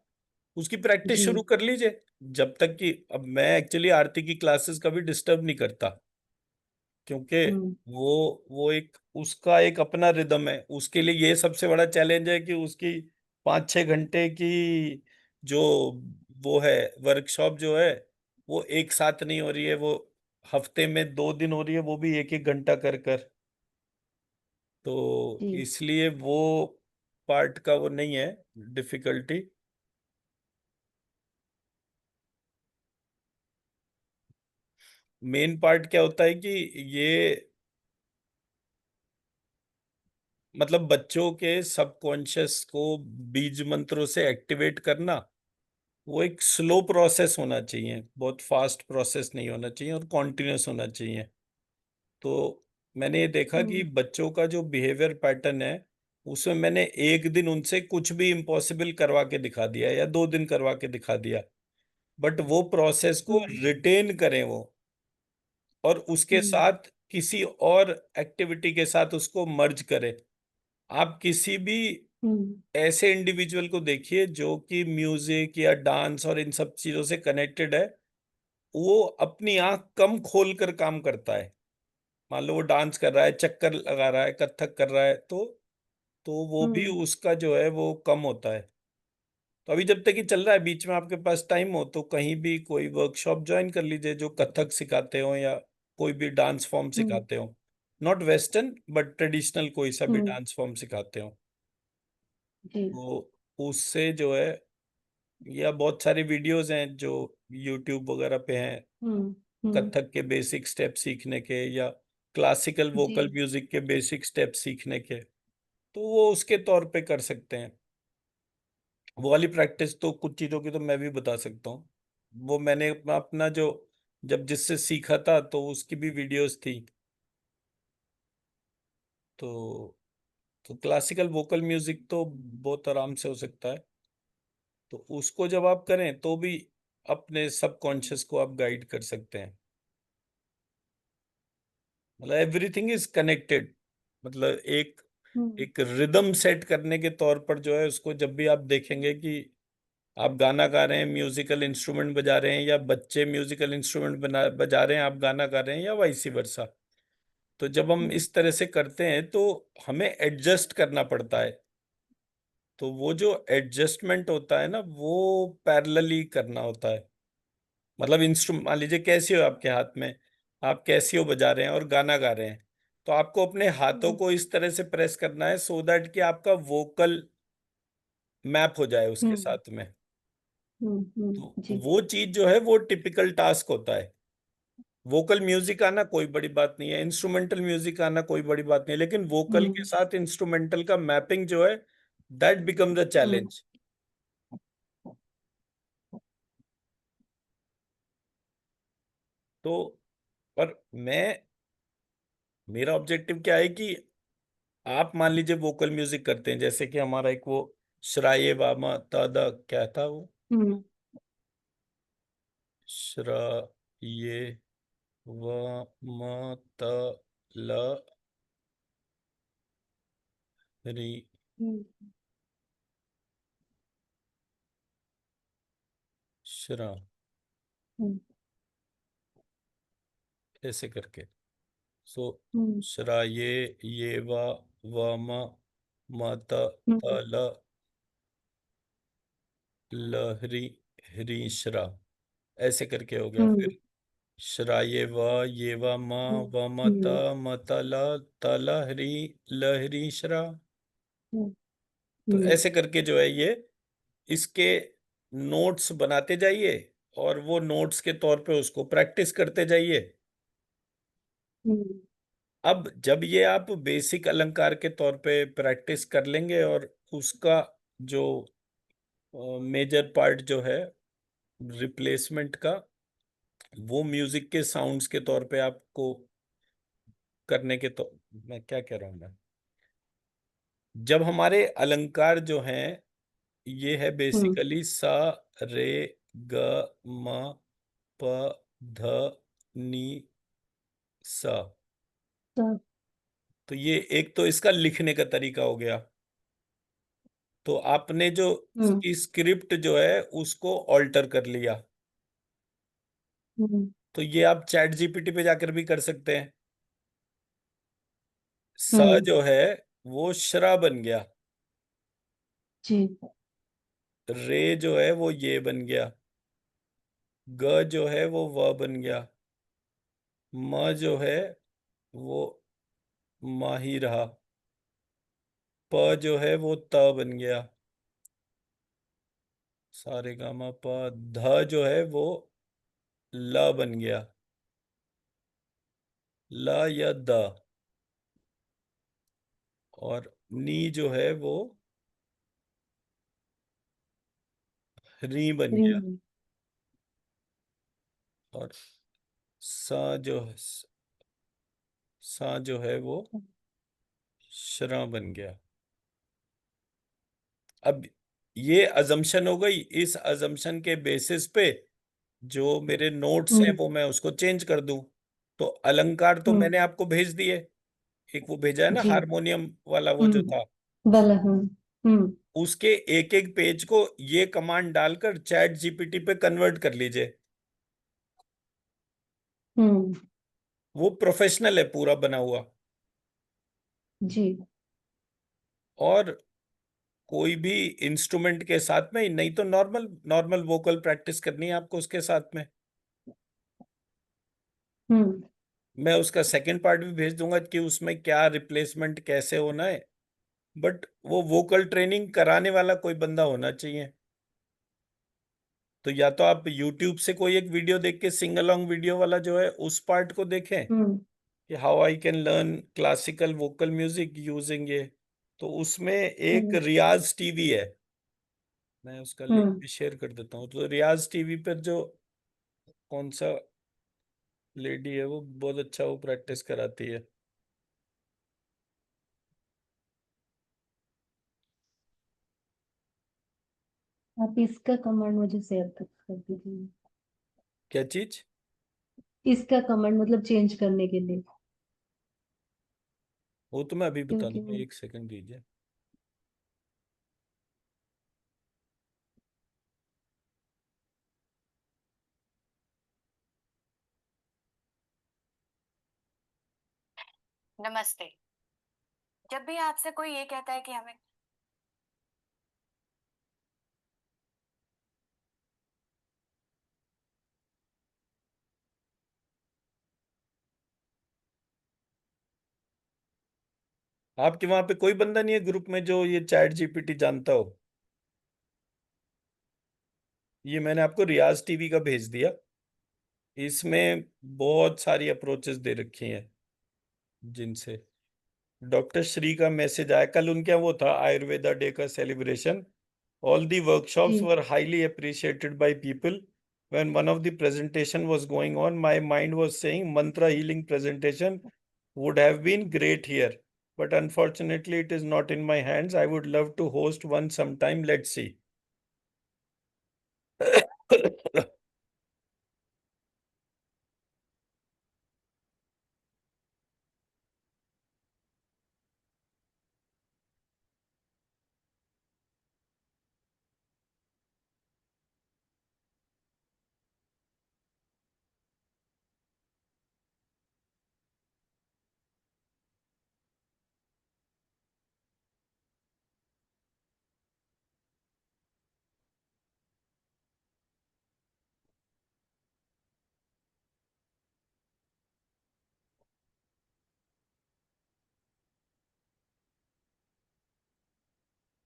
उसकी प्रैक्टिस जी शुरू कर लीजिए। जब तक कि अब मैं एक्चुअली आरती की क्लासेस कभी डिस्टर्ब नहीं करता, क्योंकि हम्म वो एक उसका एक अपना रिदम है। उसके लिए ये सबसे बड़ा चैलेंज है कि उसकी 5-6 घंटे की जो वो है वर्कशॉप जो है वो एक साथ नहीं हो रही है, वो हफ्ते में 2 दिन हो रही है, वो भी एक एक घंटा कर कर। तो जी इसलिए वो पार्ट का वो नहीं है डिफिकल्टी। मेन पार्ट क्या होता है कि ये मतलब बच्चों के सबकॉन्शियस को बीज मंत्रों से एक्टिवेट करना, वो एक स्लो प्रोसेस होना चाहिए, बहुत फास्ट प्रोसेस नहीं होना चाहिए और कॉन्टिन्यूस होना चाहिए। तो मैंने ये देखा कि हम्म बच्चों का जो बिहेवियर पैटर्न है उसमें मैंने एक दिन उनसे कुछ भी इम्पॉसिबल करवा के दिखा दिया या 2 दिन करवा के दिखा दिया, बट वो प्रोसेस को हम्म रिटेन करें वो, और उसके हम्म साथ किसी और एक्टिविटी के साथ उसको मर्ज करें। आप किसी भी हम्म ऐसे इंडिविजुअल को देखिए जो कि म्यूजिक या डांस और इन सब चीजों से कनेक्टेड है, वो अपनी आंख कम खोल कर काम करता है। मान लो वो डांस कर रहा है, चक्कर लगा रहा है, कथक कर रहा है, तो वो भी हम्म उसका जो है वो कम होता है। तो अभी जब तक ये चल रहा है, बीच में आपके पास टाइम हो तो कहीं भी कोई वर्कशॉप ज्वाइन कर लीजिए जो कथक सिखाते हो या कोई भी डांस फॉर्म हम्म सिखाते हो। नॉट वेस्टर्न बट ट्रेडिशनल कोई सा भी हम्म डांस फॉर्म सिखाते हो। जी तो उससे जो है, या बहुत सारी वीडियोस हैं जो यूट्यूब वगैरह पे हैं हम्म हम्म कथक के बेसिक स्टेप सीखने के या क्लासिकल जी वोकल म्यूजिक के बेसिक स्टेप सीखने के, तो वो उसके तौर पे कर सकते हैं। वो वाली प्रैक्टिस तो कुछ चीजों की तो मैं भी बता सकता हूँ। वो मैंने अपना जो जब जिससे सीखा था तो उसकी भी वीडियोस थी। तो क्लासिकल वोकल म्यूजिक तो बहुत आराम से हो सकता है। तो उसको जब आप करें तो भी अपने सबकॉन्शियस को आप गाइड कर सकते हैं। मतलब एवरीथिंग इज कनेक्टेड। मतलब एक हम्म एक रिदम सेट करने के तौर पर जो है उसको जब भी आप देखेंगे कि आप गाना गा रहे हैं, म्यूजिकल इंस्ट्रूमेंट बजा रहे हैं, या बच्चे म्यूजिकल इंस्ट्रूमेंट बना बजा रहे हैं, आप गाना गा रहे हैं, या वाइसी वर्सा, तो जब हम इस तरह से करते हैं तो हमें एडजस्ट करना पड़ता है। तो वो जो एडजस्टमेंट होता है ना, वो पैरेलली करना होता है। मतलब इंस्ट्रूमेंट मान लीजिए कैसियो आपके हाथ में, आप कैसियो बजा रहे हैं और गाना गा रहे हैं, तो आपको अपने हाथों हम्म को इस तरह से प्रेस करना है सो दैट कि आपका वोकल मैप हो जाए उसके हम्म साथ में। तो जी। वो चीज जो है वो टिपिकल टास्क होता है। वोकल म्यूजिक आना कोई बड़ी बात नहीं है, इंस्ट्रूमेंटल म्यूजिक आना कोई बड़ी बात नहीं है, लेकिन वोकल के हम्म साथ इंस्ट्रूमेंटल का मैपिंग जो है, that become the hmm challenge. तो पर मेरा ऑब्जेक्टिव क्या है कि आप मान लीजिए वोकल म्यूजिक करते हैं, जैसे कि हमारा एक वो श्राये वामा तादा क्या था वो, हम्म श्राये वामा त ल री हम्म श्रा, हम्म ऐसे करके। सो हम्म श्राये ये वामा माता हम्म ताला लहरी हरीश्रा, ऐसे करके हो गया। हम्म फिर श्राये वा ये वा मा हम्म वा माता हम्म माता ला ताला हरी लहरीश्रा। हम्म तो हम्म ऐसे करके जो है ये इसके नोट्स बनाते जाइए, और वो नोट्स के तौर पे उसको प्रैक्टिस करते जाइए। हम्म अब जब ये आप बेसिक अलंकार के तौर पे प्रैक्टिस कर लेंगे, और उसका जो मेजर पार्ट जो है रिप्लेसमेंट का, वो म्यूजिक के साउंड्स के तौर पे आपको करने के, तो मैं क्या कह रहा हूँ मैं, जब हमारे अलंकार जो हैं, ये है हम्म बेसिकली सा रे ग म प ध नी सा। तो तो ये एक तो इसका लिखने का तरीका हो गया। तो आपने जो हम्म इसकी स्क्रिप्ट जो है उसको ऑल्टर कर लिया, हम्म तो ये आप चैट जीपीटी पे जाकर भी कर सकते हैं। स हम्म जो है वो श्रा बन गया, जी। रे जो है वो ये बन गया, ग जो है वो व बन गया, म जो है वो मा ही रहा, प जो है वो त बन गया, सारे गामा प, ध जो है वो ल बन गया, ल या द, और नी जो है वो री बन गया, हम्म और सा जो है सा जो है वो श्रा बन गया। अब ये अजम्पशन हो गई, इस अजम्पशन के बेसिस पे जो मेरे नोट्स हैं हम्म वो मैं उसको चेंज कर दूं। तो अलंकार तो हम्म मैंने आपको भेज दिए, एक वो भेजा है ना जी। हारमोनियम वाला वो जो था, भला हम्म उसके एक एक पेज को ये कमांड डालकर चैट जीपीटी पे कन्वर्ट कर लीजिए। हम्म वो प्रोफेशनल है पूरा बना हुआ। जी। और कोई भी इंस्ट्रूमेंट के साथ में, नहीं तो नॉर्मल नॉर्मल वोकल प्रैक्टिस करनी है आपको उसके साथ में। हम्म मैं उसका सेकंड पार्ट भी भेज दूंगा कि उसमें क्या रिप्लेसमेंट कैसे होना है। बट वो वोकल ट्रेनिंग कराने वाला कोई बंदा होना चाहिए। तो या तो आप YouTube से कोई एक वीडियो देख के, सिंग अलोंग वीडियो वाला जो है उस पार्ट को देखें हम्म कि how I can learn classical vocal music using ये। तो उसमें एक हम्म रियाज टीवी है, मैं उसका लिंक हम्म भी शेयर कर देता हूँ। तो रियाज टीवी पर जो कौन सा लेडी है वो बहुत अच्छा वो प्रैक्टिस कराती है। आप इसका कमांड मुझे शेयर कर दीजिए। क्या चीज? इसका कमांड मतलब चेंज करने के लिए। वो तो मैं अभी बता क्योंकि दूंगा, एक सेकंड दीजिए। नमस्ते। जब भी आपसे कोई ये कहता है कि हमें आपके वहां पे कोई बंदा नहीं है ग्रुप में जो ये चैट जीपीटी जानता हो? ये मैंने आपको रियाज टीवी का भेज दिया। इसमें बहुत सारी अप्रोचेस दे रखी हैं जिनसे डॉक्टर श्री का मैसेज आया कल। उनके यहाँ वो था आयुर्वेदा डे का सेलिब्रेशन। All the workshops जी were highly appreciated by people. When one of the presentation was going on, my mind was saying mantra healing presentation would have been great here. But unfortunately, it is not in my hands. I would love to host one sometime. Let's see.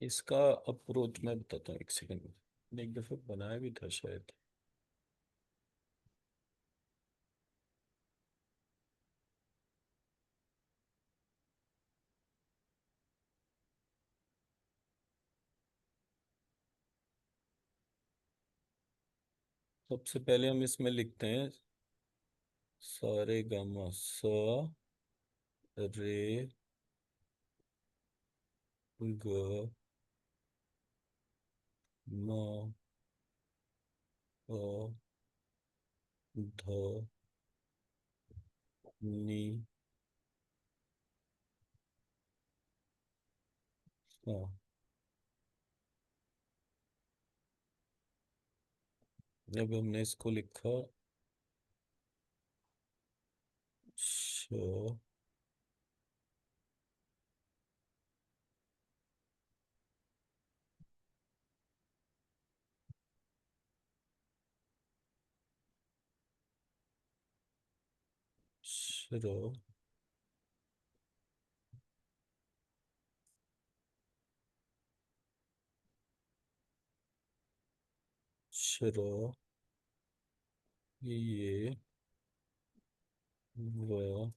इसका approach मैं बताता हूँ, एक second में। एक दफा बनाया भी था शायद। सबसे पहले हम इसमें लिखते हैं सारे गामा सा रे ग म प ध नी सा। अब हमने इसको लिखा श श्र श्र ये व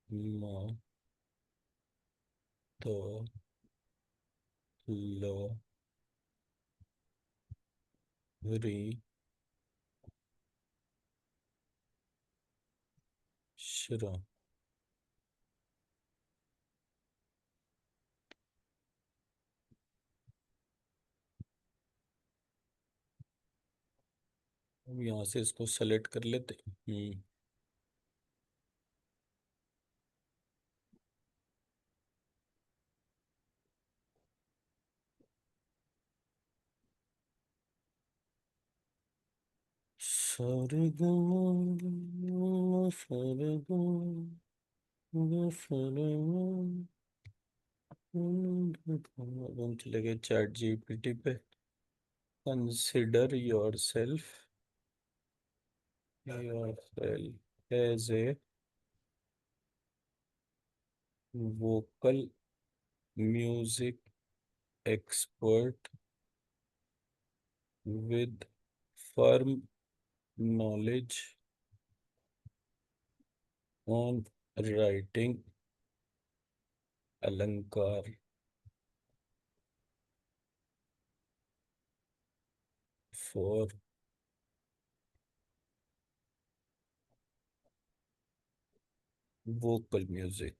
म त ल री श्र। अब यहाँ से इसको सेलेक्ट कर लेते हैं। सारे गामा सारे गामा सारे गामा। हम चले गए चैट जीपीटी पे। Consider yourself as a vocal music expert with firm knowledge on writing अलंकार for vocal music।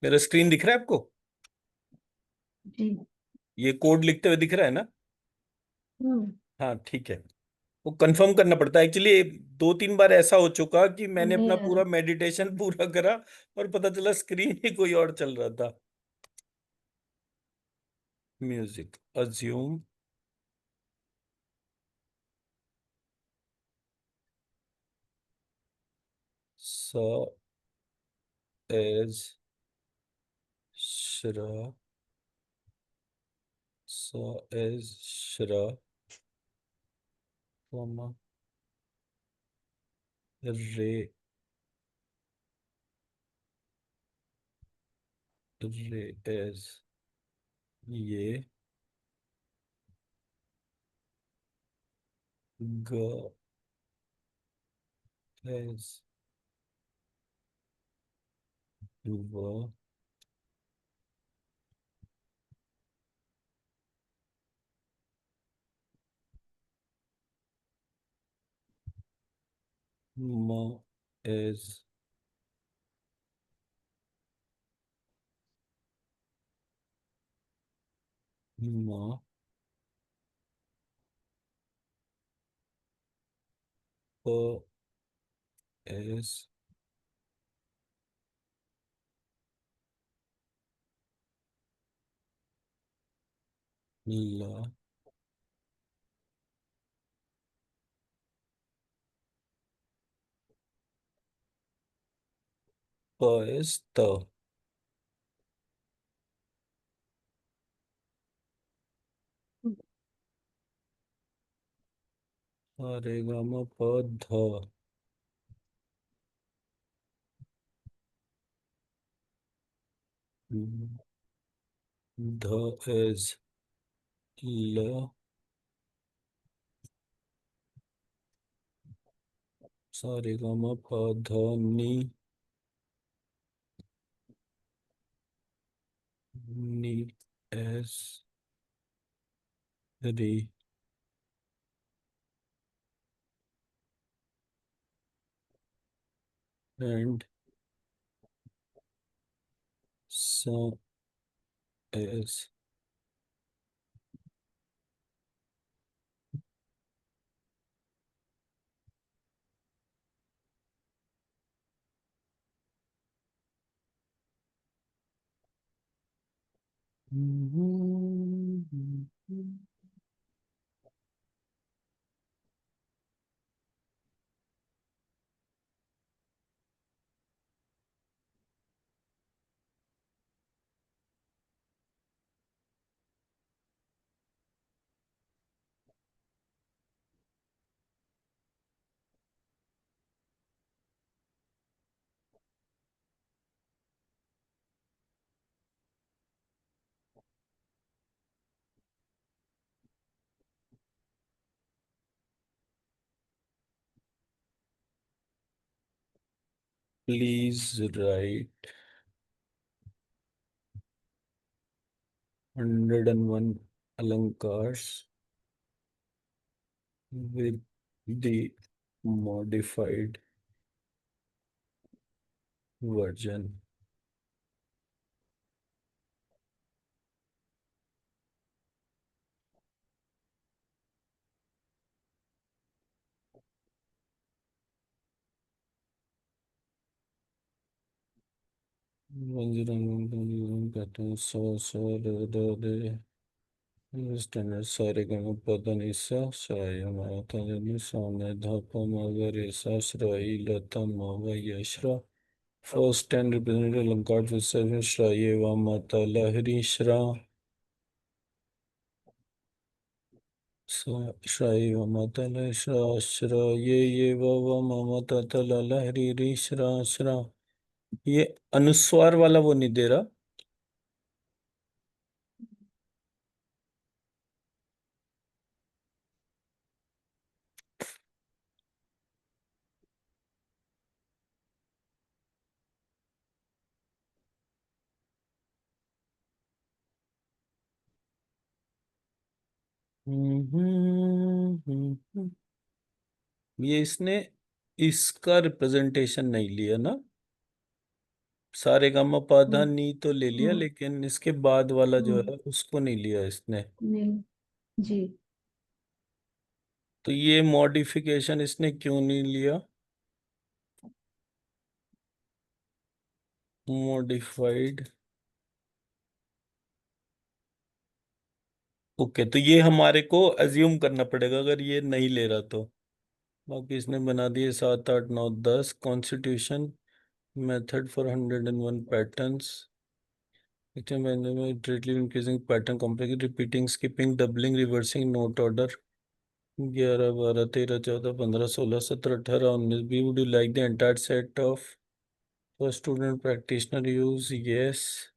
मेरा स्क्रीन दिख रहा है आपको? जी ये कोड लिखते हुए दिख रहा है ना? हम्म हाँ ठीक है। वो कंफर्म करना पड़ता है एक्चुअली। 2-3 बार ऐसा हो चुका कि मैंने नहीं अपना आ पूरा रहा मेडिटेशन पूरा करा और पता चला स्क्रीन ही कोई और चल रहा था। म्यूजिक अज्यूम एज श्रा, स एज श्रा, कॉमा रे, रे एज ये, ग एज व, म एज म, प एज ला, प एज त, रे ग म प ध, ध एज ल, रे ग म प ध नी, नी एज री, एंड स एज प्लीज राइट 101 अलंकार्स with the modified version. Standard sarigama padanisa sayama tadani samne dhapa magarisa shrai latam yashra. First 10 represented Lankard with seven Shraye Vamata Lahiri Shra. Shraye Vamata Lahiri Shra Shra ये वावा ममता तला लहरी री श्रा श्रा. ये अनुस्वार वाला वो नहीं दे रहा. ये इसने इसका रिप्रेजेंटेशन नहीं लिया ना. सारे गामा पाधा नी तो ले लिया लेकिन इसके बाद वाला जो है उसको नहीं लिया इसने. नहीं जी. तो ये मॉडिफिकेशन इसने क्यों नहीं लिया. मॉडिफाइड. ओके तो ये हमारे को अज्यूम करना पड़ेगा अगर ये नहीं ले रहा तो. बाकी इसने बना दिए 7 8 9 10 constitution. Method for 101 patterns. Directly increasing pattern complexity, repeating, skipping, doubling, reversing, note order. 11, 12, 13, 14, 15, 16, 17, 18, 19. Would you like the entire set of for student practitioner use? Yes.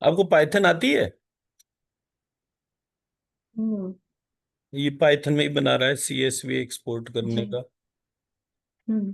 आपको पाइथन आती है? हम्म। ये पाइथन में ही बना रहा है CSV एक्सपोर्ट करने जी। का। हम्म।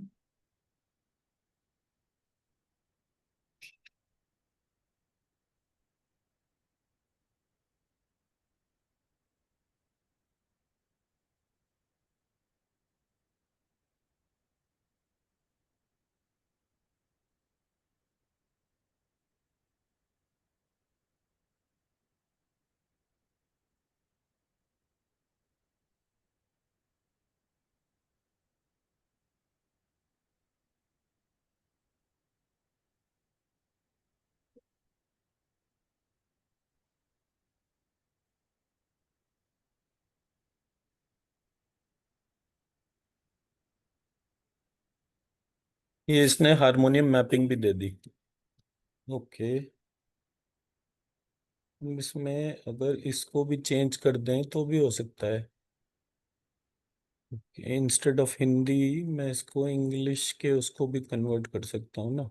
ये इसने हारमोनियम मैपिंग भी दे दी। ओके, इसमें अगर इसको भी चेंज कर दें तो भी हो सकता है। इंस्टेड ऑफ हिंदी मैं इसको इंग्लिश के उसको भी कन्वर्ट कर सकता हूँ ना।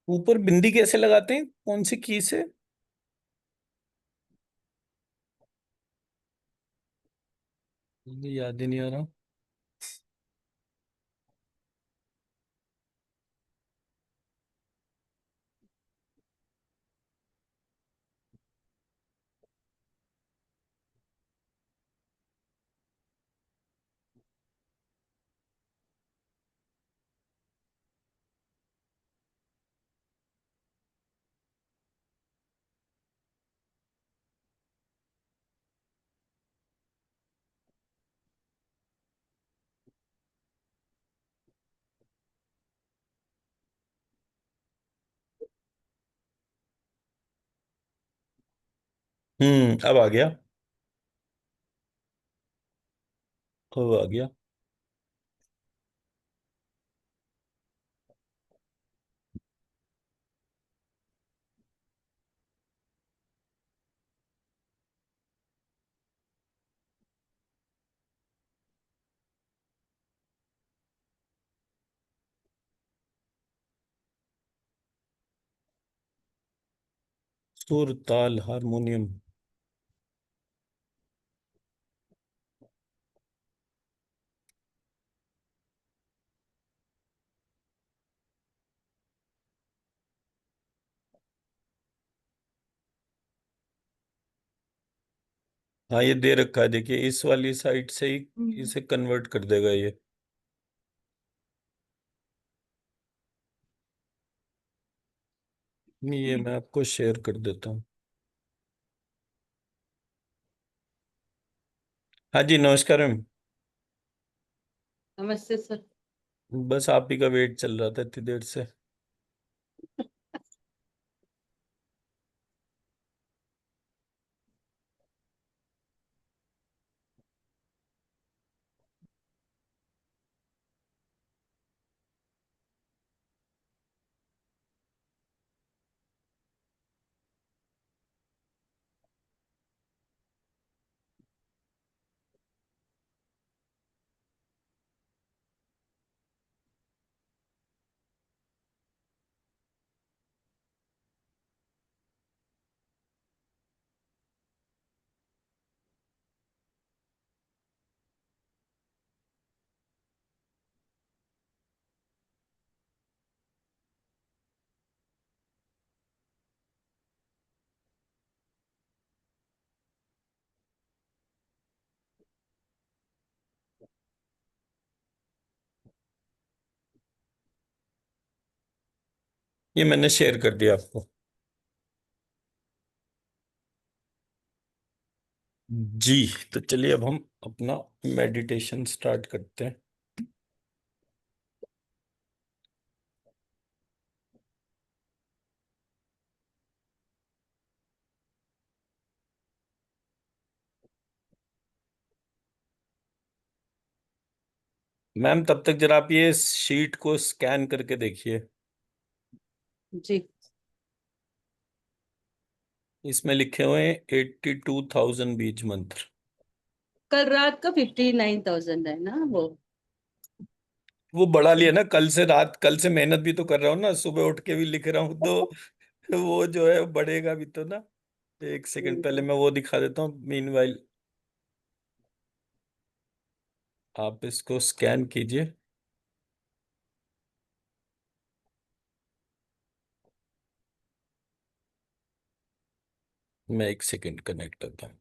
ऊपर बिंदी कैसे लगाते हैं, कौन सी की से? ये याद ही नहीं आ रहा। अब आ गया। अब आ गया। सुर ताल हारमोनियम। हाँ, ये दे रखा है, देखिए इस वाली साइड से ही इसे कन्वर्ट कर देगा ये। नहीं, ये मैं आपको शेयर कर देता हूँ। हाँ जी, नमस्कार मैम। नमस्ते सर। बस आप ही का वेट चल रहा था इतनी देर से। ये मैंने शेयर कर दिया आपको। जी। तो चलिए अब हम अपना मेडिटेशन स्टार्ट करते हैं। मैम तब तक जरा आप ये शीट को स्कैन करके देखिए। जी। इसमें लिखे हुए हैं 82,000 बीज मंत्र। कल रात का 59,000 है ना वो। वो बढ़ा लिया ना, कल से मेहनत भी तो कर रहा हूँ ना, सुबह उठ के भी लिख रहा हूँ तो वो जो है बढ़ेगा भी तो ना। एक सेकंड पहले मैं वो दिखा देता हूँ, मीनवाइल आप इसको स्कैन कीजिए। मैं एक सेकंड कनेक्ट करता हूँ।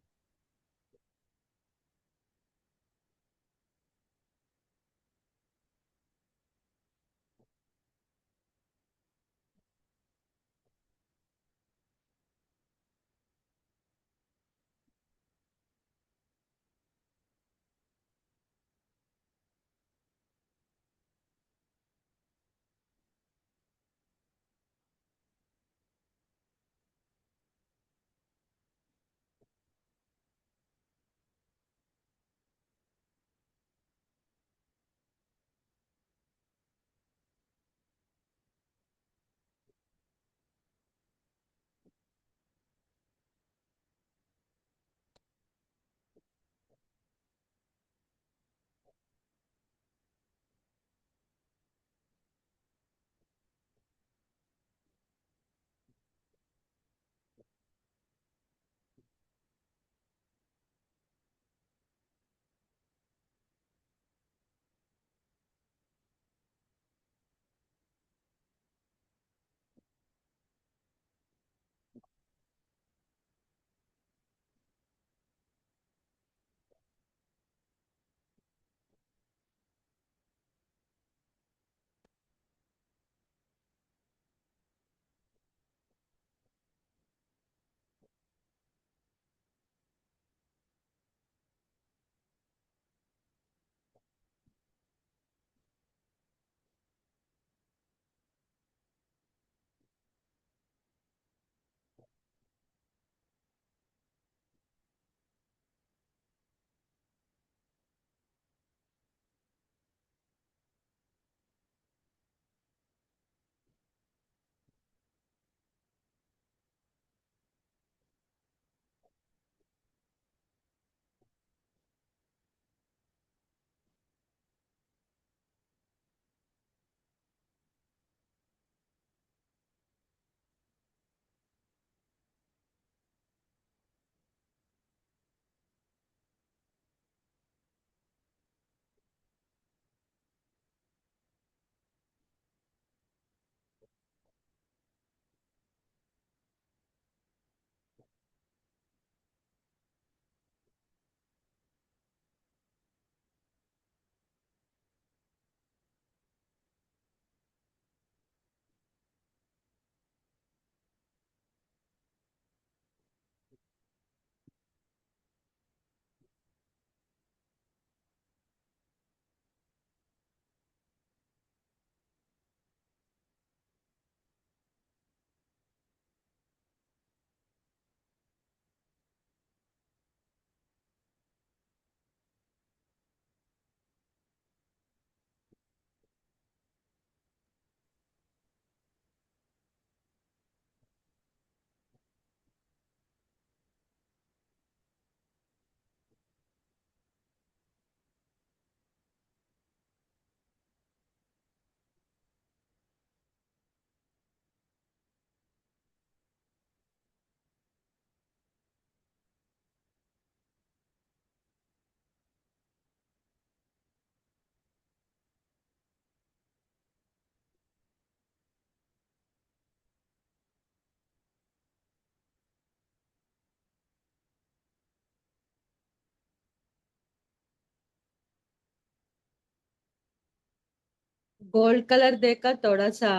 गोल्ड कलर देखा थोड़ा सा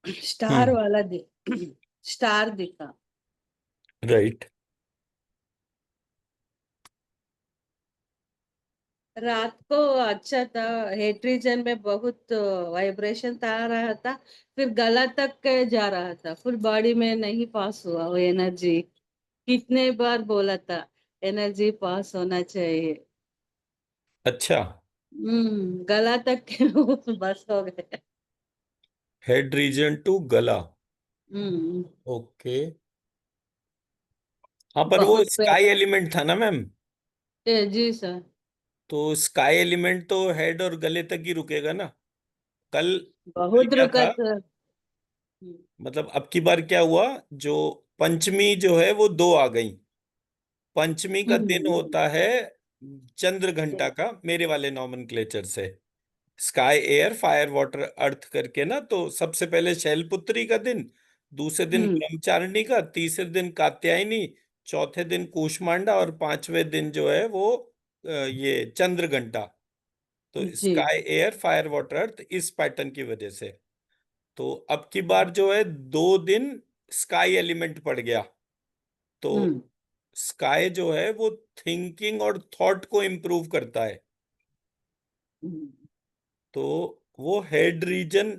स्टार हम्म। वाला स्टार दिखा। राइट। रात को अच्छा था, हेड रीजन में बहुत वाइब्रेशन आ रहा था, फिर गला तक के जा रहा था, फुल बॉडी में नहीं पास हुआ वो एनर्जी। कितने बार बोला था एनर्जी पास होना चाहिए। अच्छा। गला तक के बस हो गए। हेड रीजन टू गला। हम्म। ओके। हाँ, पर वो बहुत स्काई एलिमेंट था ना मैम? जी सर। तो स्काई एलिमेंट तो हेड और गले तक ही रुकेगा ना। कल कल बहुत क्या रुका था? सर। मतलब अब की बार क्या हुआ, जो पंचमी जो है वो दो आ गई। पंचमी का दिन हम्म। होता है चंद्र घंटा का, मेरे वाले नॉमेनक्लेचर से। स्काई एयर फायर वाटर अर्थ करके ना, तो सबसे पहले शैलपुत्री का दिन, दूसरे दिन हम्म। ब्रह्मचारिणी का, तीसरे दिन कात्यायनी, चौथे दिन कूष्मांडा और पांचवें दिन जो है वो ये चंद्र घंटा। तो जी। Sky air fire water earth इस पैटर्न की वजह से। तो अब की बार जो है 2 दिन स्काई एलिमेंट पड़ गया। तो हम्म। स्काई जो है वो थिंकिंग और थॉट को इम्प्रूव करता है। हम्म। तो वो हेड रीजन,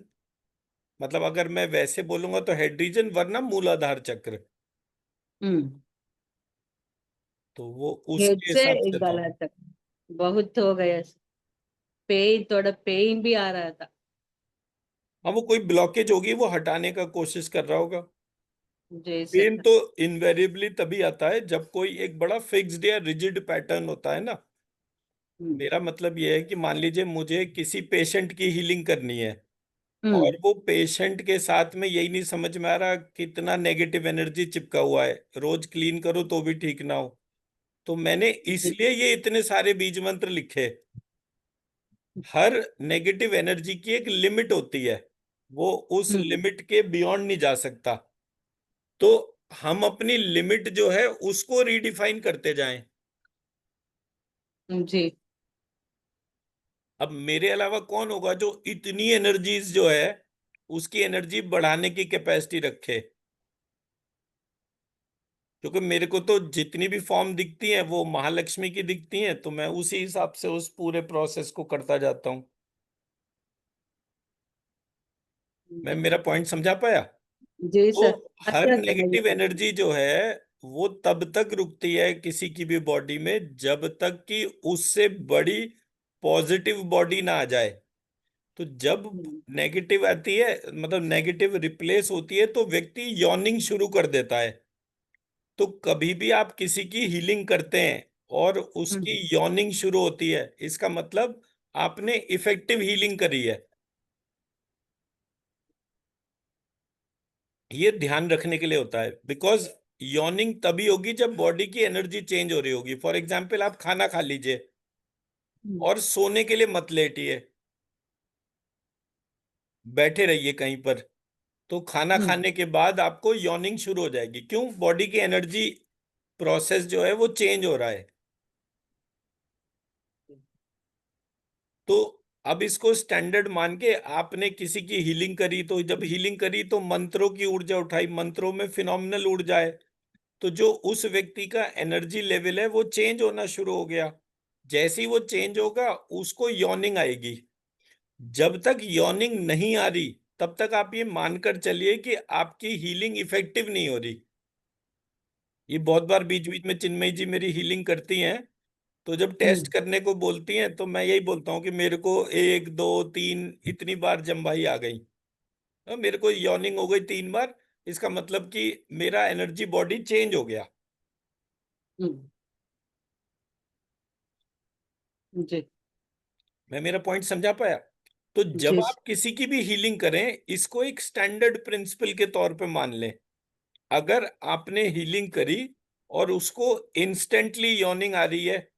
मतलब अगर मैं वैसे बोलूंगा तो हेड रीजन वरना मूलाधार चक्र, हम्म। तो वो हेड उसके से हिसाब एक से था। गला तक बहुत हो गया। पेन, थोड़ा पेन भी आ रहा था। हाँ, वो कोई ब्लॉकेज होगी, वो हटाने का कोशिश कर रहा होगा। जी पेन सर। तो इनवेरिएबली तभी आता है जब कोई एक बड़ा फिक्स्ड या रिजिड पैटर्न होता है ना। हम्म। मेरा मतलब ये है कि मान लीजिए मुझे किसी पेशेंट की हीलिंग करनी है, हम्म। और वो पेशेंट के साथ में यही नहीं समझ में आ रहा कितना नेगेटिव एनर्जी चिपका हुआ है, रोज क्लीन करो तो भी ठीक ना हो। तो मैंने जी। इसलिए ये इतने सारे बीज मंत्र लिखे। हर नेगेटिव एनर्जी की एक लिमिट होती है, वो उस हम्म। लिमिट के बियॉन्ड नहीं जा सकता। तो हम अपनी लिमिट जो है उसको रीडिफाइन करते जाएं। जी। अब मेरे अलावा कौन होगा जो इतनी एनर्जीज जो है उसकी एनर्जी बढ़ाने की कैपेसिटी रखे? क्योंकि मेरे को तो जितनी भी फॉर्म दिखती हैं वो महालक्ष्मी की दिखती हैं, तो मैं उसी हिसाब से उस पूरे प्रोसेस को करता जाता हूँ। मैं मेरा पॉइंट समझा पाया? जी तो सर। हर अच्छा समझ नेगेटिव गया। एनर्जी जो है वो तब तक रुकती है किसी की भी बॉडी में जब तक कि उससे बड़ी पॉजिटिव बॉडी ना आ जाए। तो जब हम्म। नेगेटिव आती है, मतलब नेगेटिव रिप्लेस होती है, तो व्यक्ति यॉर्निंग शुरू कर देता है। तो कभी भी आप किसी की हीलिंग करते हैं और उसकी हम्म। यॉर्निंग शुरू होती है, इसका मतलब आपने इफेक्टिव हीलिंग करी है। ये ध्यान रखने के लिए होता है, बिकॉज यॉर्निंग तभी होगी जब बॉडी की एनर्जी चेंज हो रही होगी। फॉर एग्जाम्पल, आप खाना खा लीजिए हम्म। और सोने के लिए मत लेटिए, बैठे रहिए कहीं पर। तो खाना हम्म। खाने के बाद आपको यॉर्निंग शुरू हो जाएगी। क्यों? बॉडी की एनर्जी प्रोसेस जो है वो चेंज हो रहा है। तो अब इसको स्टैंडर्ड मान के आपने किसी की हीलिंग करी, तो जब हीलिंग करी तो मंत्रों की ऊर्जा उठाई, मंत्रों में फिनोमिनल ऊर्जा है। तो जो उस व्यक्ति का एनर्जी लेवल है वो चेंज होना शुरू हो गया। जैसे ही वो चेंज होगा उसको यॉर्निंग आएगी। जब तक यॉर्निंग नहीं आ रही तब तक आप ये मानकर चलिए कि आपकी हीलिंग इफेक्टिव नहीं हो रही। ये बहुत बार बीच बीच में चिन्मयी जी मेरी हीलिंग करती हैं, तो जब टेस्ट हम्म। करने को बोलती हैं तो मैं यही बोलता हूँ कि मेरे को 1 2 3 इतनी बार जम्बाई आ गई, मेरे को यॉर्निंग हो गई 3 बार, इसका मतलब कि मेरा एनर्जी बॉडी चेंज हो गया। हम्म। जी। मैं मेरा पॉइंट समझा पाया? तो जब जी। आप किसी की भी हीलिंग करें, इसको एक स्टैंडर्ड प्रिंसिपल के तौर पे मान लें। अगर आपने हीलिंग करी और उसको इंस्टेंटली यॉर्निंग आ रही है,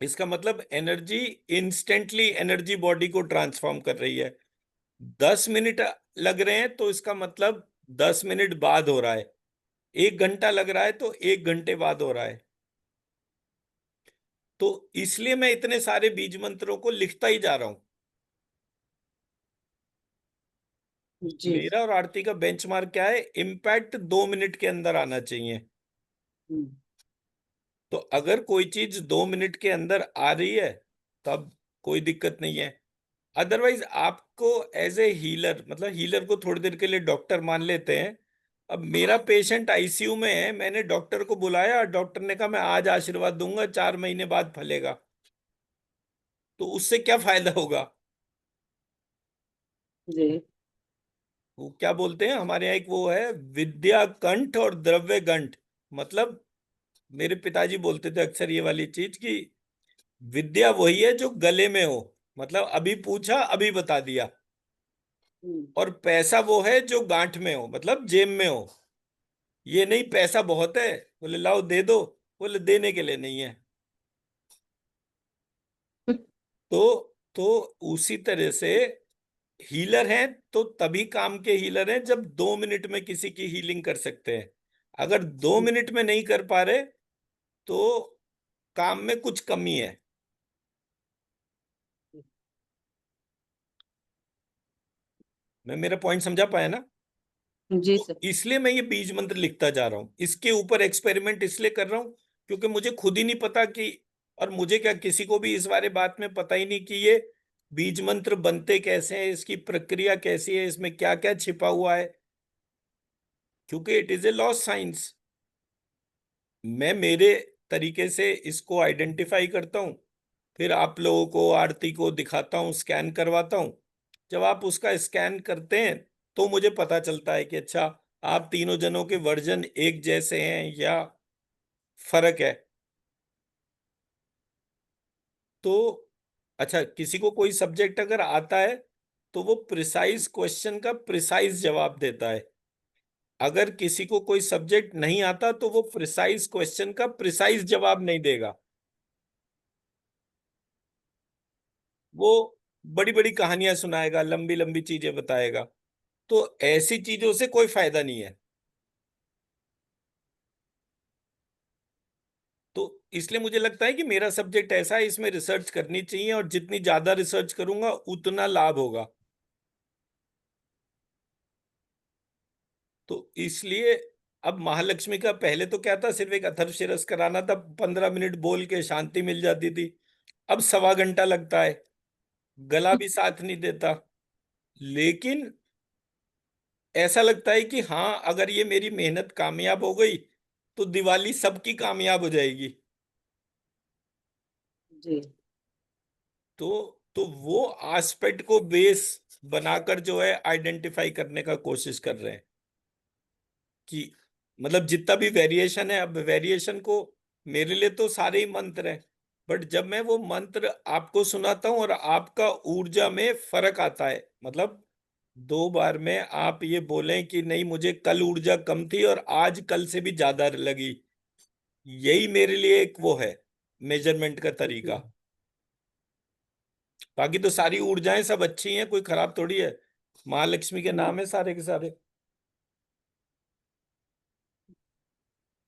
इसका मतलब एनर्जी इंस्टेंटली एनर्जी बॉडी को ट्रांसफॉर्म कर रही है। 10 मिनट लग रहे हैं तो इसका मतलब 10 मिनट बाद हो रहा है। 1 घंटा लग रहा है तो 1 घंटे बाद हो रहा है। तो इसलिए मैं इतने सारे बीज मंत्रों को लिखता ही जा रहा हूं। जी मेरा और आरती का बेंचमार्क क्या है? इम्पैक्ट 2 मिनट के अंदर आना चाहिए। हम्म, तो अगर कोई चीज 2 मिनट के अंदर आ रही है तब कोई दिक्कत नहीं है। अदरवाइज आपको एज ए हीलर, मतलब हीलर को थोड़ी देर के लिए डॉक्टर मान लेते हैं। अब मेरा पेशेंट आईसीयू में है, मैंने डॉक्टर को बुलाया, डॉक्टर ने कहा मैं आज आशीर्वाद दूंगा, 4 महीने बाद फलेगा, तो उससे क्या फायदा होगा? जी वो क्या बोलते हैं हमारे यहाँ, एक वो है विद्या कंठ और द्रव्य कंठ। मतलब मेरे पिताजी बोलते थे अक्सर ये वाली चीज कि विद्या वही है जो गले में हो, मतलब अभी पूछा अभी बता दिया। हम्म, और पैसा वो है जो गांठ में हो, मतलब जेब में हो। ये नहीं पैसा बहुत है, बोले लाओ दे दो, बोले देने के लिए नहीं है। तो उसी तरह से हीलर हैं तो तभी काम के हीलर हैं जब 2 मिनट में किसी की हीलिंग कर सकते हैं। अगर 2 मिनट में नहीं कर पा रहे तो काम में कुछ कमी है। मैं मेरा पॉइंट समझा पाया ना? जी तो सर। इसलिए मैं ये बीज मंत्र लिखता जा रहा हूं, इसके ऊपर एक्सपेरिमेंट इसलिए कर रहा हूं क्योंकि मुझे खुद ही नहीं पता कि, और मुझे क्या किसी को भी इस बारे बात में पता ही नहीं कि ये बीज मंत्र बनते कैसे हैं, इसकी प्रक्रिया कैसी है, इसमें क्या क्या छिपा हुआ है, क्योंकि it is a lost science. मैं मेरे तरीके से इसको आइडेंटिफाई करता हूँ, फिर आप लोगों को, आरती को दिखाता हूँ, स्कैन करवाता हूँ। जब आप उसका स्कैन करते हैं तो मुझे पता चलता है कि अच्छा आप तीनों जनों के वर्जन एक जैसे हैं या फर्क है। तो अच्छा, किसी को कोई सब्जेक्ट अगर आता है तो वो प्रिसाइज क्वेश्चन का प्रिसाइज जवाब देता है। अगर किसी को कोई सब्जेक्ट नहीं आता तो वो प्रिसाइज क्वेश्चन का प्रिसाइज जवाब नहीं देगा। वो बड़ी बड़ी कहानियां सुनाएगा, लंबी लंबी चीजें बताएगा। तो ऐसी चीजों से कोई फायदा नहीं है। तो इसलिए मुझे लगता है कि मेरा सब्जेक्ट ऐसा है, इसमें रिसर्च करनी चाहिए, और जितनी ज्यादा रिसर्च करूंगा उतना लाभ होगा। तो इसलिए अब महालक्ष्मी का पहले तो क्या था, सिर्फ एक अथर्वशीरस कराना था, 15 मिनट बोल के शांति मिल जाती थी। अब सवा घंटा लगता है, गला भी साथ नहीं देता। लेकिन ऐसा लगता है कि हाँ, अगर ये मेरी मेहनत कामयाब हो गई तो दिवाली सबकी कामयाब हो जाएगी। जी तो वो एस्पेक्ट को बेस बनाकर जो है आइडेंटिफाई करने का कोशिश कर रहे हैं कि मतलब जितना भी वेरिएशन है, अब वेरिएशन को, मेरे लिए तो सारे ही मंत्र हैं, बट जब मैं वो मंत्र आपको सुनाता हूं और आपका ऊर्जा में फर्क आता है, मतलब 2 बार में आप ये बोलें कि नहीं मुझे कल ऊर्जा कम थी और आज कल से भी ज्यादा लगी, यही मेरे लिए एक वो है मेजरमेंट का जी तरीका। बाकी तो सारी ऊर्जाएं सब अच्छी हैं, कोई खराब थोड़ी है। महालक्ष्मी के नाम है सारे के सारे।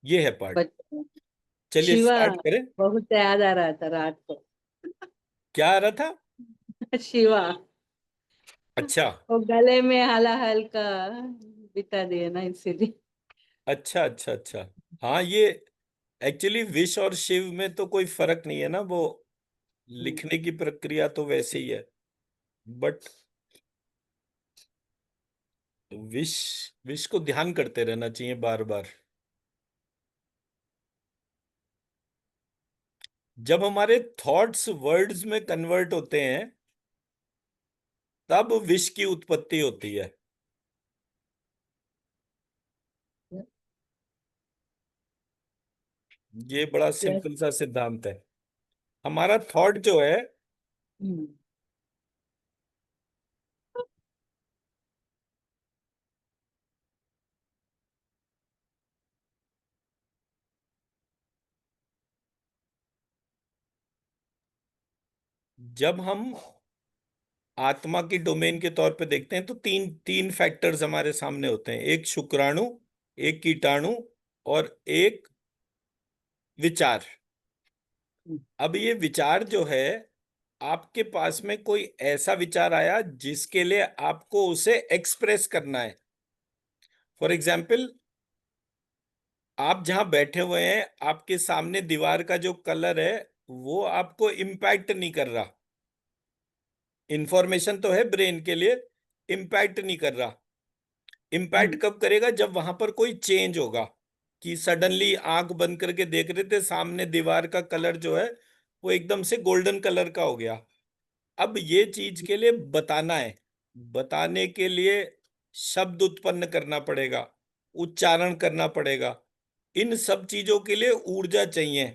ये है पार्ट। बच- चलिए शिवा स्टार्ट करें। बहुत याद आ रहा था रात को। क्या आ रहा था? शिवा अच्छा वो गले में हला हल्का बिता दिए ना इसीलिए। अच्छा अच्छा अच्छा। हाँ, ये एक्चुअली विश और शिव में तो कोई फर्क नहीं है ना, वो हम्म, लिखने की प्रक्रिया तो वैसे ही है। बट विश विश को ध्यान करते रहना चाहिए बार बार। जब हमारे थॉट्स वर्ड्स में कन्वर्ट होते हैं तब विश की उत्पत्ति होती है। ये बड़ा यस सिंपल सा सिद्धांत है। हमारा थॉट जो है, हम्म, जब हम आत्मा की डोमेन के तौर पे देखते हैं तो तीन तीन फैक्टर्स हमारे सामने होते हैं, एक शुक्राणु, एक कीटाणु, और एक विचार। हम्म, अब ये विचार जो है आपके पास में कोई ऐसा विचार आया जिसके लिए आपको उसे एक्सप्रेस करना है। फॉर एग्जाम्पल, आप जहां बैठे हुए हैं, आपके सामने दीवार का जो कलर है वो आपको इम्पैक्ट नहीं कर रहा। इंफॉर्मेशन तो है ब्रेन के लिए, इम्पैक्ट नहीं कर रहा। इम्पैक्ट कब करेगा? जब वहां पर कोई चेंज होगा, कि सडनली आंख बंद करके देख रहे थे, सामने दीवार का कलर जो है वो एकदम से गोल्डन कलर का हो गया। अब ये चीज के लिए बताना है, बताने के लिए शब्द उत्पन्न करना पड़ेगा, उच्चारण करना पड़ेगा। इन सब चीजों के लिए ऊर्जा चाहिए।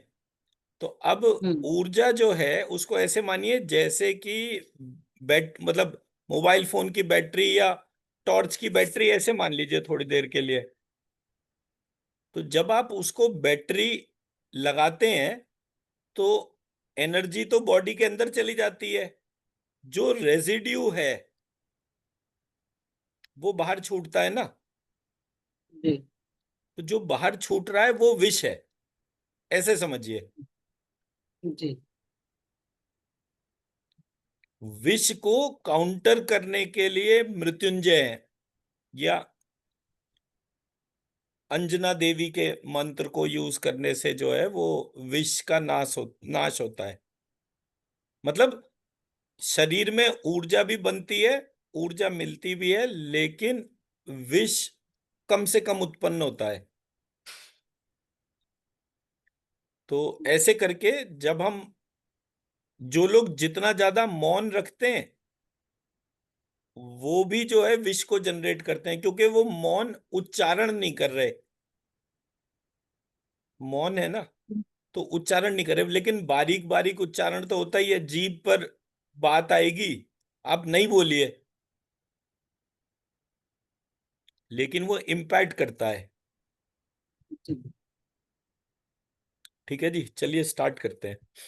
तो अब ऊर्जा जो है उसको ऐसे मानिए जैसे कि मतलब मोबाइल फोन की बैटरी या टॉर्च की बैटरी, ऐसे मान लीजिए थोड़ी देर के लिए। तो जब आप उसको बैटरी लगाते हैं तो एनर्जी तो बॉडी के अंदर चली जाती है, जो रेजिड्यू है वो बाहर छूटता है ना। जी तो जो बाहर छूट रहा है वो विष है, ऐसे समझिए। जी विष को काउंटर करने के लिए मृत्युंजय है, या अंजना देवी के मंत्र को यूज करने से जो है वो विष का नाश होता है। मतलब शरीर में ऊर्जा भी बनती है, ऊर्जा मिलती भी है, लेकिन विष कम से कम उत्पन्न होता है। तो ऐसे करके जब हम, जो लोग जितना ज्यादा मौन रखते हैं वो भी जो है विष को जनरेट करते हैं, क्योंकि वो मौन उच्चारण नहीं कर रहे। मौन है ना, तो उच्चारण नहीं करे, लेकिन बारीक बारीक उच्चारण तो होता ही है, जीभ पर बात आएगी, आप नहीं बोलिए, लेकिन वो इम्पैक्ट करता है। जी। ठीक है जी, चलिए स्टार्ट करते हैं।